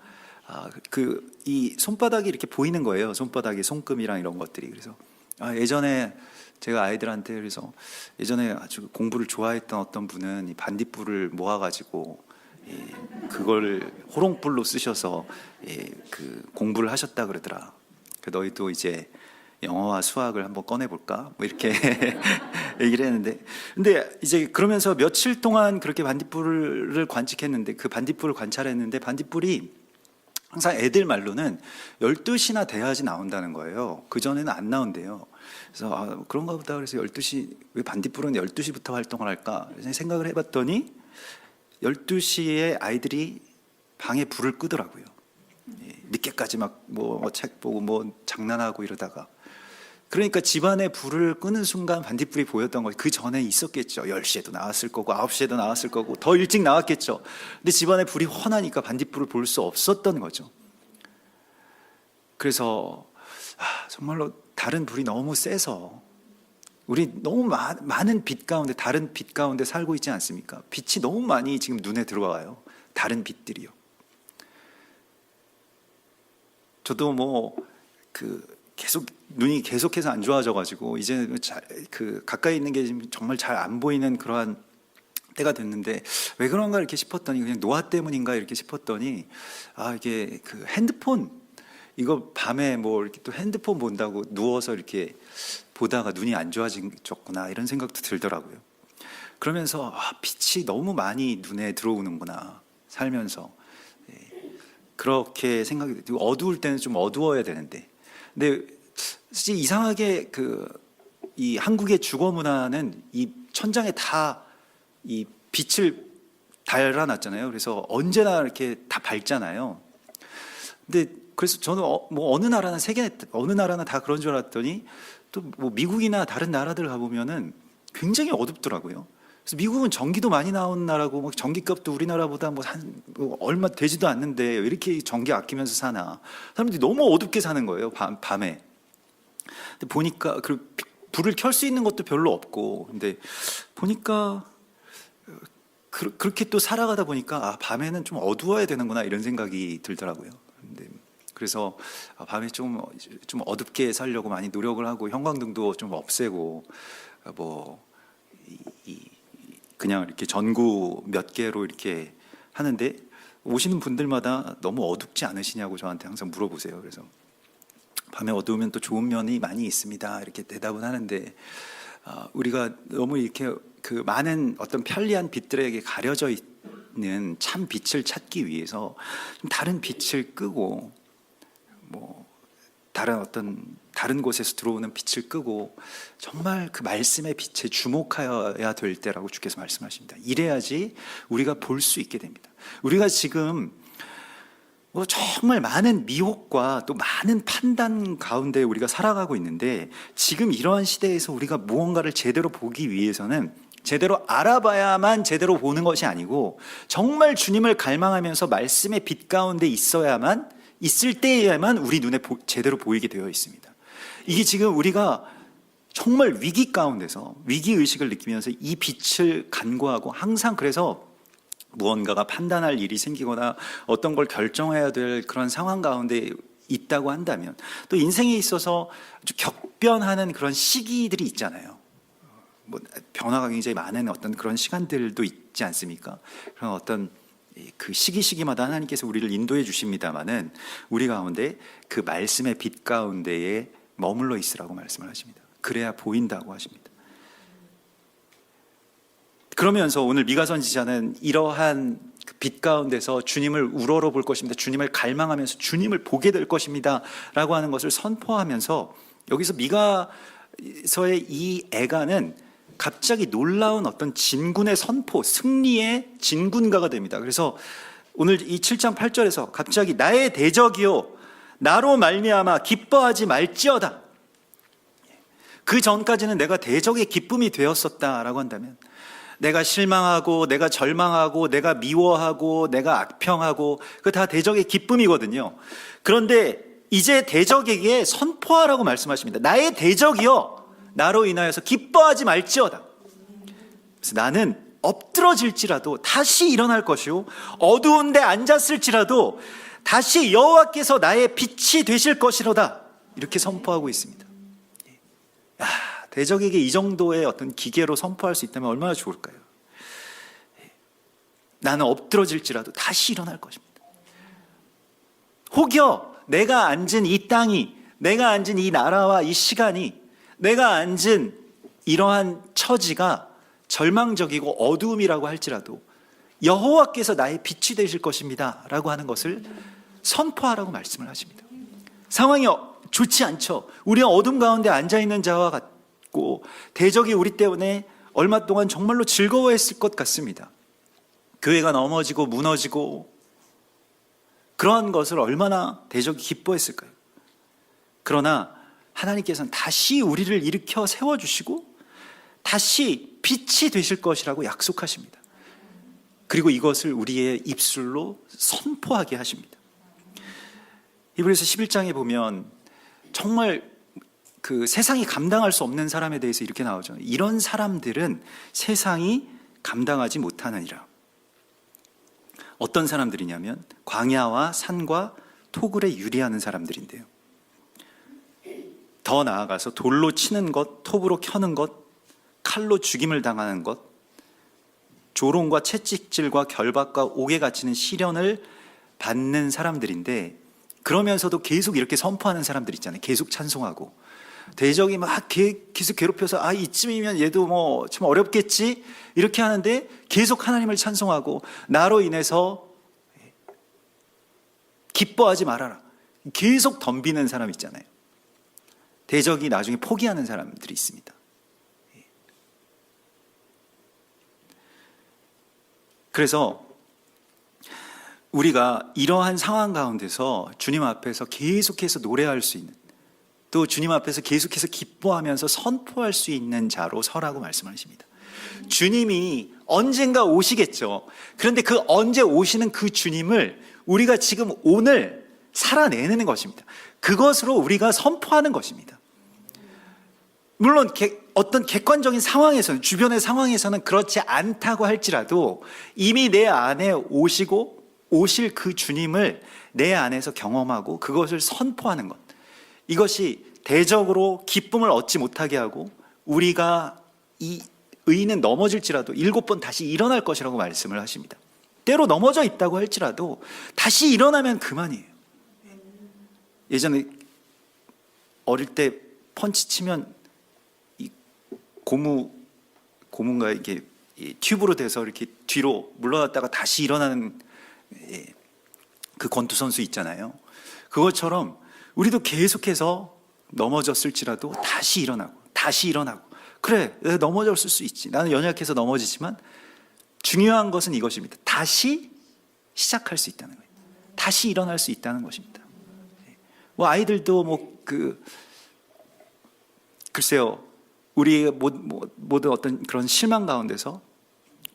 [SPEAKER 1] 이 손바닥이 이렇게 보이는 거예요. 손바닥이 손금이랑 이런 것들이. 그래서 예전에 제가 아이들한테, 그래서 예전에 아주 공부를 좋아했던 어떤 분은 이 반딧불을 모아가지고 그걸 호롱불로 쓰셔서 그 공부를 하셨다 그러더라. 너희도 이제 영어와 수학을 한번 꺼내볼까? 뭐 이렇게 얘기를 했는데, 근데 이제 그러면서 며칠 동안 그렇게 반딧불을 관측했는데, 그 반딧불을 관찰했는데, 반딧불이 항상 애들 말로는 12시나 돼야지 나온다는 거예요. 그전에는 안 나온대요. 그래서 그런가 보다. 그래서 12시, 왜 반딧불은 12시부터 활동을 할까? 생각을 해봤더니 12시에 아이들이 방에 불을 끄더라고요. 늦게까지 막 뭐 책 보고 뭐 장난하고 이러다가, 그러니까 집안에 불을 끄는 순간 반딧불이 보였던 거죠. 그 전에 있었겠죠. 10시에도 나왔을 거고 9시에도 나왔을 거고 더 일찍 나왔겠죠. 근데 집안에 불이 훤하니까 반딧불을 볼 수 없었던 거죠. 그래서 정말로 다른 불이 너무 세서 우리 너무 많은 빛 가운데, 다른 빛 가운데 살고 있지 않습니까? 빛이 너무 많이 지금 눈에 들어와요. 다른 빛들이요. 저도 뭐 계속 눈이 계속해서 안 좋아져가지고 이제 가까이 있는 게 정말 잘 안 보이는 그러한 때가 됐는데, 왜 그런가 이렇게 싶었더니, 그냥 노화 때문인가 이렇게 싶었더니, 이게 그 핸드폰, 이거 밤에 뭐 이렇게 또 핸드폰 본다고 누워서 이렇게 보다가 눈이 안 좋아졌구나 이런 생각도 들더라고요. 그러면서 빛이 너무 많이 눈에 들어오는구나 살면서. 그렇게 생각이 들고, 어두울 때는 좀 어두워야 되는데, 근데 사실 이상하게 이 한국의 주거 문화는 이 천장에 다 이 빛을 달아놨잖아요. 그래서 언제나 이렇게 다 밝잖아요. 근데 그래서 저는 뭐 어느 나라나 세계 어느 나라나 다 그런 줄 알았더니, 또 뭐 미국이나 다른 나라들 가보면은 굉장히 어둡더라고요. 그래서 미국은 전기도 많이 나오는 나라고, 뭐 전기값도 우리나라보다 뭐 얼마 되지도 않는데 왜 이렇게 전기 아끼면서 사나. 사람들이 너무 어둡게 사는 거예요, 밤에. 근데 보니까 불을 켤 수 있는 것도 별로 없고, 근데 보니까 그렇게 또 살아가다 보니까 밤에는 좀 어두워야 되는구나 이런 생각이 들더라고요. 근데 그래서 밤에 좀 어둡게 살려고 많이 노력을 하고, 형광등도 좀 없애고, 뭐 그냥 이렇게 전구 몇 개로 이렇게 하는데, 오시는 분들마다 너무 어둡지 않으시냐고 저한테 항상 물어보세요. 그래서 밤에 어두우면 또 좋은 면이 많이 있습니다 이렇게 대답은 하는데, 우리가 너무 이렇게 많은 어떤 편리한 빛들에게 가려져 있는 참 빛을 찾기 위해서 좀 다른 빛을 끄고, 뭐 다른 곳에서 들어오는 빛을 끄고, 정말 그 말씀의 빛에 주목하여야 될 때라고 주께서 말씀하십니다. 이래야지 우리가 볼 수 있게 됩니다. 우리가 지금 뭐 정말 많은 미혹과 또 많은 판단 가운데 우리가 살아가고 있는데, 지금 이러한 시대에서 우리가 무언가를 제대로 보기 위해서는 제대로 알아봐야만 제대로 보는 것이 아니고, 정말 주님을 갈망하면서 말씀의 빛 가운데 있을 때에만 우리 눈에 제대로 보이게 되어 있습니다. 이게 지금 우리가 정말 위기 가운데서 위기의식을 느끼면서 이 빛을 간구하고, 항상 그래서 무언가가 판단할 일이 생기거나 어떤 걸 결정해야 될 그런 상황 가운데 있다고 한다면, 또 인생에 있어서 아주 격변하는 그런 시기들이 있잖아요. 뭐 변화가 굉장히 많은 어떤 그런 시간들도 있지 않습니까? 그런 어떤 그 시기마다 하나님께서 우리를 인도해 주십니다마는, 우리 가운데 그 말씀의 빛 가운데에 머물러 있으라고 말씀을 하십니다. 그래야 보인다고 하십니다. 그러면서 오늘 미가 선지자는 이러한 빛 가운데서 주님을 우러러 볼 것입니다, 주님을 갈망하면서 주님을 보게 될 것입니다 라고 하는 것을 선포하면서, 여기서 미가서의 이 애가는 갑자기 놀라운 어떤 진군의 선포, 승리의 진군가가 됩니다. 그래서 오늘 이 7장 8절에서 갑자기 나의 대적이요 나로 말미암아 기뻐하지 말지어다. 그 전까지는 내가 대적의 기쁨이 되었었다라고 한다면, 내가 실망하고 내가 절망하고 내가 미워하고 내가 악평하고 그 다 대적의 기쁨이거든요. 그런데 이제 대적에게 선포하라고 말씀하십니다. 나의 대적이여 나로 인하여서 기뻐하지 말지어다. 그래서 나는 엎드러질지라도 다시 일어날 것이요 어두운 데 앉았을지라도 다시 여호와께서 나의 빛이 되실 것이로다. 이렇게 선포하고 있습니다. 대적에게 이 정도의 어떤 기계로 선포할 수 있다면 얼마나 좋을까요? 나는 엎드러질지라도 다시 일어날 것입니다. 혹여 내가 앉은 이 땅이 내가 앉은 이 나라와 이 시간이, 내가 앉은 이러한 처지가 절망적이고 어두움이라고 할지라도 여호와께서 나의 빛이 되실 것입니다 라고 하는 것을 선포하라고 말씀을 하십니다. 상황이 좋지 않죠. 우리가 어둠 가운데 앉아있는 자와 같고 대적이 우리 때문에 얼마 동안 정말로 즐거워했을 것 같습니다. 교회가 넘어지고 무너지고 그러한 것을 얼마나 대적이 기뻐했을까요? 그러나 하나님께서는 다시 우리를 일으켜 세워주시고 다시 빛이 되실 것이라고 약속하십니다. 그리고 이것을 우리의 입술로 선포하게 하십니다. 히브리서 11장에 보면 정말 그 세상이 감당할 수 없는 사람에 대해서 이렇게 나오죠. 이런 사람들은 세상이 감당하지 못하느니라. 어떤 사람들이냐면 광야와 산과 토굴에 유리하는 사람들인데요. 더 나아가서 돌로 치는 것, 톱으로 켜는 것, 칼로 죽임을 당하는 것, 조롱과 채찍질과 결박과 옥에 갇히는 시련을 받는 사람들인데, 그러면서도 계속 이렇게 선포하는 사람들 있잖아요. 계속 찬송하고 대적이 막 계속 괴롭혀서 이쯤이면 얘도 뭐 참 어렵겠지 이렇게 하는데 계속 하나님을 찬송하고 나로 인해서 기뻐하지 말아라 계속 덤비는 사람 있잖아요. 대적이 나중에 포기하는 사람들이 있습니다. 그래서 우리가 이러한 상황 가운데서 주님 앞에서 계속해서 노래할 수 있는, 또 주님 앞에서 계속해서 기뻐하면서 선포할 수 있는 자로 서라고 말씀하십니다. 주님이 언젠가 오시겠죠. 그런데 그 언제 오시는 그 주님을 우리가 지금 오늘 살아내는 것입니다. 그것으로 우리가 선포하는 것입니다. 물론 어떤 객관적인 상황에서는, 주변의 상황에서는 그렇지 않다고 할지라도 이미 내 안에 오실 그 주님을 내 안에서 경험하고 그것을 선포하는 것, 이것이 대적으로 기쁨을 얻지 못하게 하고 우리가 이 의인은 넘어질지라도 7번 다시 일어날 것이라고 말씀을 하십니다. 때로 넘어져 있다고 할지라도 다시 일어나면 그만이에요. 예전에 어릴 때 펀치 치면 이 고무가 이게 튜브로 돼서 이렇게 뒤로 물러났다가 다시 일어나는 그 권투 선수 있잖아요. 그것처럼 우리도 계속해서 넘어졌을지라도 다시 일어나고 그래, 넘어졌을 수 있지. 나는 연약해서 넘어지지만 중요한 것은 이것입니다. 다시 시작할 수 있다는 거예요. 다시 일어날 수 있다는 것입니다. 뭐 아이들도 글쎄요, 우리 모든 어떤 그런 실망 가운데서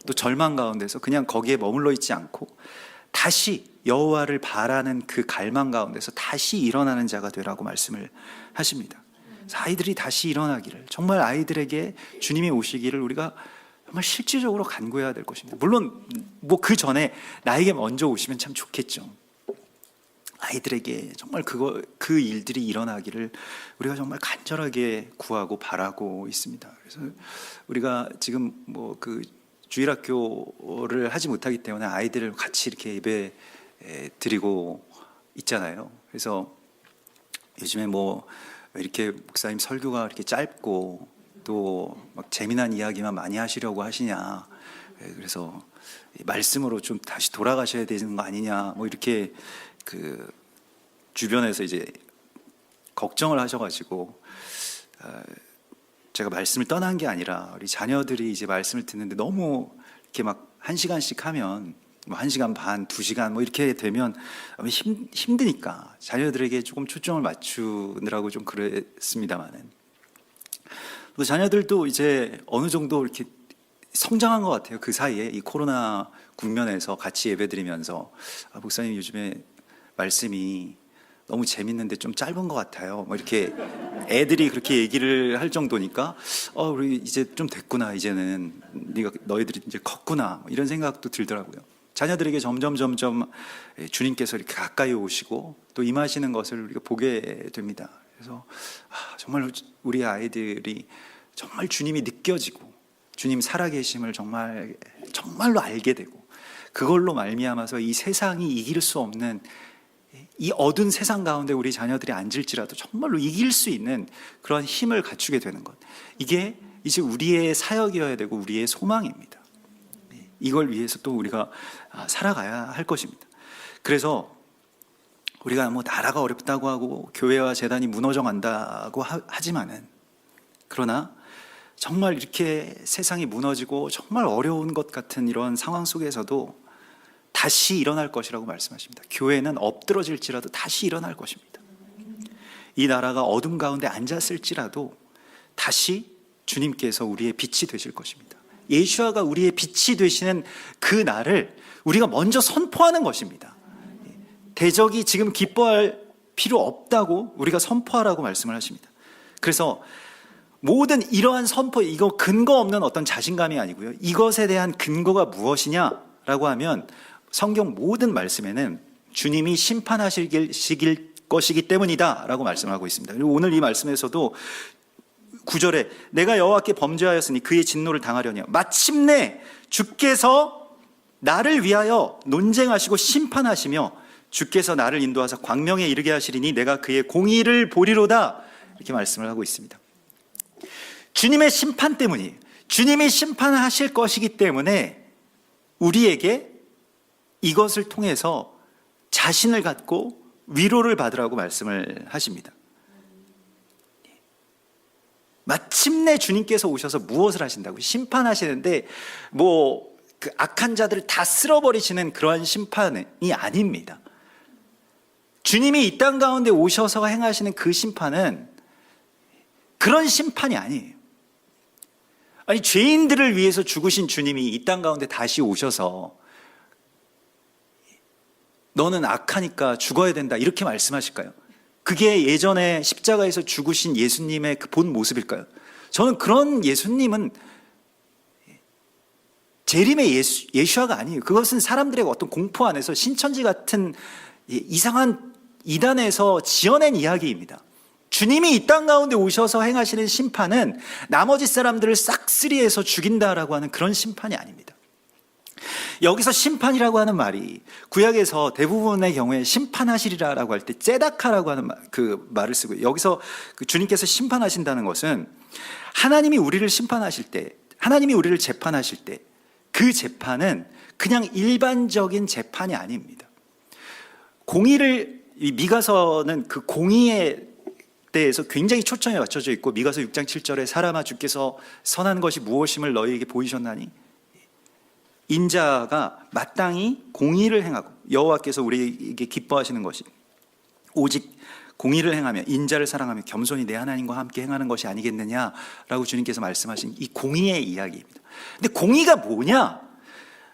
[SPEAKER 1] 또 절망 가운데서 그냥 거기에 머물러 있지 않고 다시 여호와를 바라는 그 갈망 가운데서 다시 일어나는 자가 되라고 말씀을 하십니다. 그래서 아이들이 다시 일어나기를, 정말 아이들에게 주님이 오시기를 우리가 정말 실질적으로 간구해야 될 것입니다. 물론 그 전에 나에게 먼저 오시면 참 좋겠죠. 아이들에게 정말 그 일들이 일어나기를 우리가 정말 간절하게 구하고 바라고 있습니다. 그래서 우리가 지금 그 주일학교를 하지 못하기 때문에 아이들을 같이 이렇게 예배 드리고 있잖아요. 그래서 요즘에 이렇게 목사님 설교가 이렇게 짧고 또 막 재미난 이야기만 많이 하시려고 하시냐, 그래서 말씀으로 좀 다시 돌아가셔야 되는 거 아니냐, 이렇게 그 주변에서 이제 걱정을 하셔가지고 제가 말씀을 떠난 게 아니라 우리 자녀들이 이제 말씀을 듣는데 너무 이렇게 막 1시간씩 하면 1시간 반, 2시간 이렇게 되면 힘드니까 자녀들에게 조금 초점을 맞추느라고 좀 그랬습니다만은, 또 자녀들도 이제 어느 정도 이렇게 성장한 것 같아요. 그 사이에 이 코로나 국면에서 같이 예배드리면서 목사님 요즘에 말씀이 너무 재밌는데 좀 짧은 것 같아요. 이렇게 애들이 그렇게 얘기를 할 정도니까 우리 이제 좀 됐구나, 이제는 너희들이 이제 컸구나, 이런 생각도 들더라고요. 자녀들에게 점점 주님께서 이렇게 가까이 오시고 또 임하시는 것을 우리가 보게 됩니다. 그래서 정말 우리 아이들이 정말 주님이 느껴지고 주님 살아계심을 정말로 알게 되고 그걸로 말미암아서 이 세상이 이길 수 없는 이 어두운 세상 가운데 우리 자녀들이 앉을지라도 정말로 이길 수 있는 그런 힘을 갖추게 되는 것, 이게 이제 우리의 사역이어야 되고 우리의 소망입니다. 이걸 위해서 또 우리가 살아가야 할 것입니다. 그래서 우리가 뭐 나라가 어렵다고 하고 교회와 재단이 무너져 간다고 하지만은, 그러나 정말 이렇게 세상이 무너지고 정말 어려운 것 같은 이런 상황 속에서도 다시 일어날 것이라고 말씀하십니다. 교회는 엎드러질지라도 다시 일어날 것입니다. 이 나라가 어둠 가운데 앉았을지라도 다시 주님께서 우리의 빛이 되실 것입니다. 예수아가 우리의 빛이 되시는 그 날을 우리가 먼저 선포하는 것입니다. 대적이 지금 기뻐할 필요 없다고 우리가 선포하라고 말씀을 하십니다. 그래서 모든 이러한 선포, 이거 근거 없는 어떤 자신감이 아니고요, 이것에 대한 근거가 무엇이냐라고 하면 성경 모든 말씀에는 주님이 심판하실 것이기 때문이다 라고 말씀하고 있습니다. 그리고 오늘 이 말씀에서도 9절에 내가 여호와께 범죄하였으니 그의 진노를 당하려니와 마침내 주께서 나를 위하여 논쟁하시고 심판하시며 주께서 나를 인도하사 광명에 이르게 하시리니 내가 그의 공의를 보리로다, 이렇게 말씀을 하고 있습니다. 주님의 심판 때문이에요. 주님이 심판하실 것이기 때문에 우리에게 이것을 통해서 자신을 갖고 위로를 받으라고 말씀을 하십니다. 마침내 주님께서 오셔서 무엇을 하신다고? 심판하시는데 뭐 그 악한 자들을 다 쓸어버리시는 그러한 심판이 아닙니다. 주님이 이 땅 가운데 오셔서 행하시는 그 심판은 그런 심판이 아니에요. 아니, 죄인들을 위해서 죽으신 주님이 이 땅 가운데 다시 오셔서 너는 악하니까 죽어야 된다, 이렇게 말씀하실까요? 그게 예전에 십자가에서 죽으신 예수님의 그 본 모습일까요? 저는 그런 예수님은 재림의 예수아가 아니에요. 그것은 사람들의 어떤 공포 안에서 신천지 같은 이상한 이단에서 지어낸 이야기입니다. 주님이 이 땅 가운데 오셔서 행하시는 심판은 나머지 사람들을 싹쓸이해서 죽인다라고 하는 그런 심판이 아닙니다. 여기서 심판이라고 하는 말이 구약에서 대부분의 경우에 심판하시리라라고 할 때 ጼ다카라고 하는 그 말을 쓰고, 여기서 그 주님께서 심판하신다는 것은 하나님이 우리를 심판하실 때, 하나님이 우리를 재판하실 때 그 재판은 그냥 일반적인 재판이 아닙니다. 공의를, 미가서는 그 공의에 대해서 굉장히 초점이 맞춰져 있고, 미가서 6장 7절에 사람아 주께서 선한 것이 무엇임을 너희에게 보이셨나니, 인자가 마땅히 공의를 행하고 여호와께서 우리에게 기뻐하시는 것이 오직 공의를 행하며 인자를 사랑하며 겸손히 내 하나님과 함께 행하는 것이 아니겠느냐라고 주님께서 말씀하신 이 공의의 이야기입니다. 근데 공의가 뭐냐?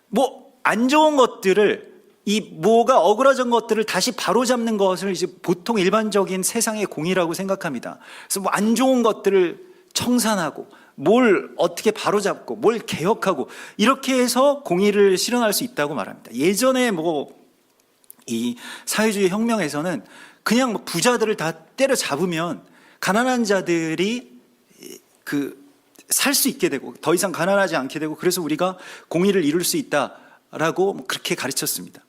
[SPEAKER 1] 뭐 안 좋은 것들을, 이 뭐가 억울해진 것들을 다시 바로잡는 것을 이제 보통 일반적인 세상의 공의라고 생각합니다. 그래서 뭐 안 좋은 것들을 청산하고 뭘 어떻게 바로잡고 뭘 개혁하고 이렇게 해서 공의를 실현할 수 있다고 말합니다. 예전에 뭐 이 사회주의 혁명에서는 그냥 뭐 부자들을 다 때려잡으면 가난한 자들이 그 살 수 있게 되고 더 이상 가난하지 않게 되고, 그래서 우리가 공의를 이룰 수 있다라고 그렇게 가르쳤습니다.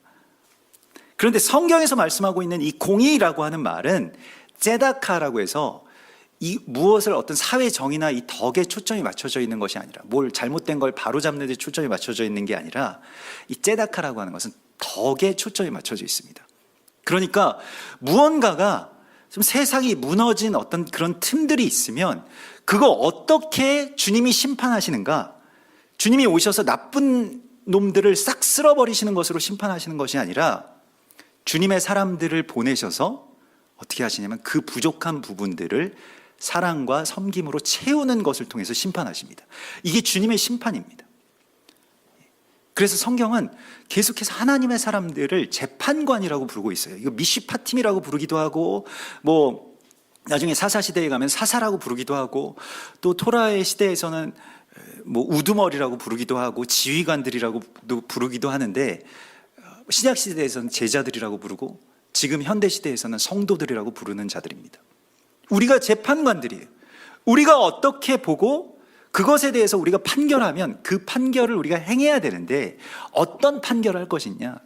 [SPEAKER 1] 그런데 성경에서 말씀하고 있는 이 공의라고 하는 말은 ጼ다카라고 해서 이 무엇을 어떤 사회 정의나 이 덕에 초점이 맞춰져 있는 것이 아니라, 뭘 잘못된 걸 바로잡는 데 초점이 맞춰져 있는 게 아니라, 이 ጼ다카라고 하는 것은 덕에 초점이 맞춰져 있습니다. 그러니까 무언가가 좀 세상이 무너진 어떤 그런 틈들이 있으면 그거 어떻게 주님이 심판하시는가? 주님이 오셔서 나쁜 놈들을 싹 쓸어버리시는 것으로 심판하시는 것이 아니라 주님의 사람들을 보내셔서 어떻게 하시냐면 그 부족한 부분들을 사랑과 섬김으로 채우는 것을 통해서 심판하십니다. 이게 주님의 심판입니다. 그래서 성경은 계속해서 하나님의 사람들을 재판관이라고 부르고 있어요. 이거 미시파팀이라고 부르기도 하고, 뭐 나중에 사사시대에 가면 사사라고 부르기도 하고, 또 토라의 시대에서는 뭐 우두머리라고 부르기도 하고 지휘관들이라고도 부르기도 하는데, 신약시대에서는 제자들이라고 부르고 지금 현대시대에서는 성도들이라고 부르는 자들입니다. 우리가 재판관들이에요. 우리가 어떻게 보고 그것에 대해서 우리가 판결하면 그 판결을 우리가 행해야 되는데, 어떤 판결을 할 것이냐,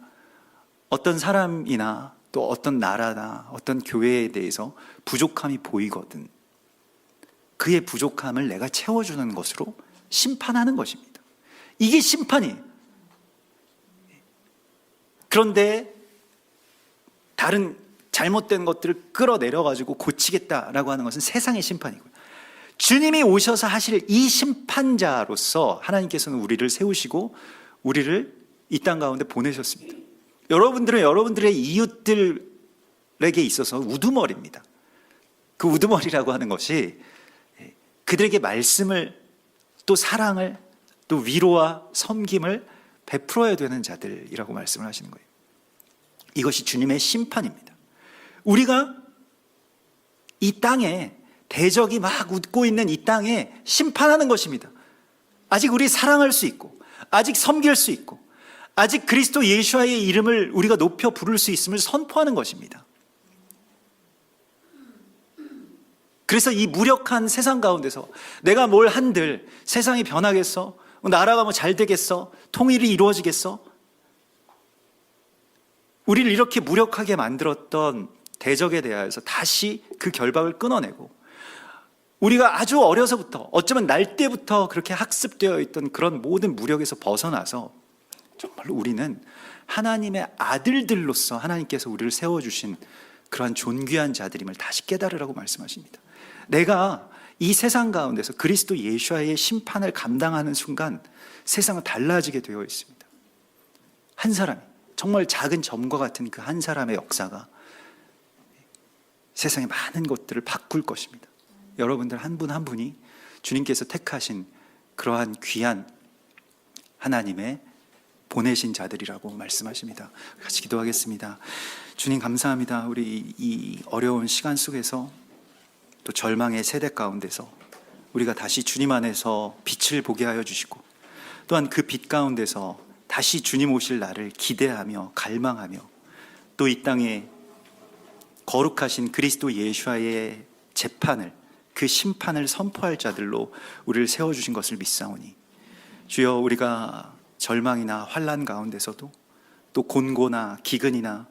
[SPEAKER 1] 어떤 사람이나 또 어떤 나라나 어떤 교회에 대해서 부족함이 보이거든 그의 부족함을 내가 채워주는 것으로 심판하는 것입니다. 이게 심판이에요. 그런데 다른 잘못된 것들을 끌어내려가지고 고치겠다라고 하는 것은 세상의 심판이고요. 주님이 오셔서 하실 이 심판자로서 하나님께서는 우리를 세우시고 우리를 이 땅 가운데 보내셨습니다. 여러분들은 여러분들의 이웃들에게 있어서 우두머리입니다. 그 우두머리라고 하는 것이 그들에게 말씀을 또 사랑을 또 위로와 섬김을 베풀어야 되는 자들이라고 말씀을 하시는 거예요. 이것이 주님의 심판입니다. 우리가 이 땅에 대적이 막 웃고 있는 이 땅에 심판하는 것입니다. 아직 우리 사랑할 수 있고 아직 섬길 수 있고 아직 그리스도 예수와의 이름을 우리가 높여 부를 수 있음을 선포하는 것입니다. 그래서 이 무력한 세상 가운데서 내가 뭘 한들 세상이 변하겠어? 나라가 뭐 잘 되겠어? 통일이 이루어지겠어? 우리를 이렇게 무력하게 만들었던 대적에 대하여서 다시 그 결박을 끊어내고 우리가 아주 어려서부터 어쩌면 날 때부터 그렇게 학습되어 있던 그런 모든 무력에서 벗어나서 정말로 우리는 하나님의 아들들로서 하나님께서 우리를 세워주신 그러한 존귀한 자들임을 다시 깨달으라고 말씀하십니다. 내가 이 세상 가운데서 그리스도 예수와의 심판을 감당하는 순간 세상은 달라지게 되어 있습니다. 한 사람이 정말 작은 점과 같은 그 한 사람의 역사가 세상의 많은 것들을 바꿀 것입니다. 여러분들 한 분 한 분이 주님께서 택하신 그러한 귀한 하나님의 보내신 자들이라고 말씀하십니다. 같이 기도하겠습니다. 주님 감사합니다. 우리 이 어려운 시간 속에서 또 절망의 세대 가운데서 우리가 다시 주님 안에서 빛을 보게 하여 주시고 또한 그 빛 가운데서 다시 주님 오실 날을 기대하며 갈망하며 또 이 땅에 거룩하신 그리스도 예수와의 재판을 그 심판을 선포할 자들로 우리를 세워주신 것을 믿사오니 주여 우리가 절망이나 환난 가운데서도 또 곤고나 기근이나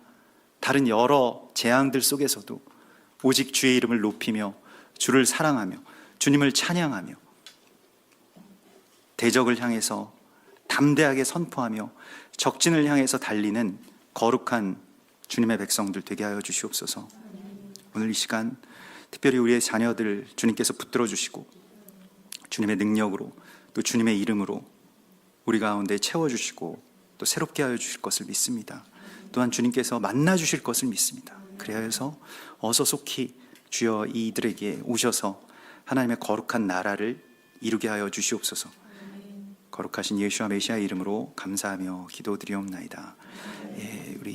[SPEAKER 1] 다른 여러 재앙들 속에서도 오직 주의 이름을 높이며 주를 사랑하며 주님을 찬양하며 대적을 향해서 담대하게 선포하며 적진을 향해서 달리는 거룩한 주님의 백성들 되게 하여 주시옵소서. 오늘 이 시간 특별히 우리의 자녀들 주님께서 붙들어 주시고 주님의 능력으로 또 주님의 이름으로 우리 가운데 채워주시고 또 새롭게 하여 주실 것을 믿습니다. 또한 주님께서 만나 주실 것을 믿습니다. 그래서 어서 속히 주여 이들에게 오셔서 하나님의 거룩한 나라를 이루게 하여 주시옵소서. 거룩하신 예수와 메시아의 이름으로 감사하며 기도드리옵나이다. 우리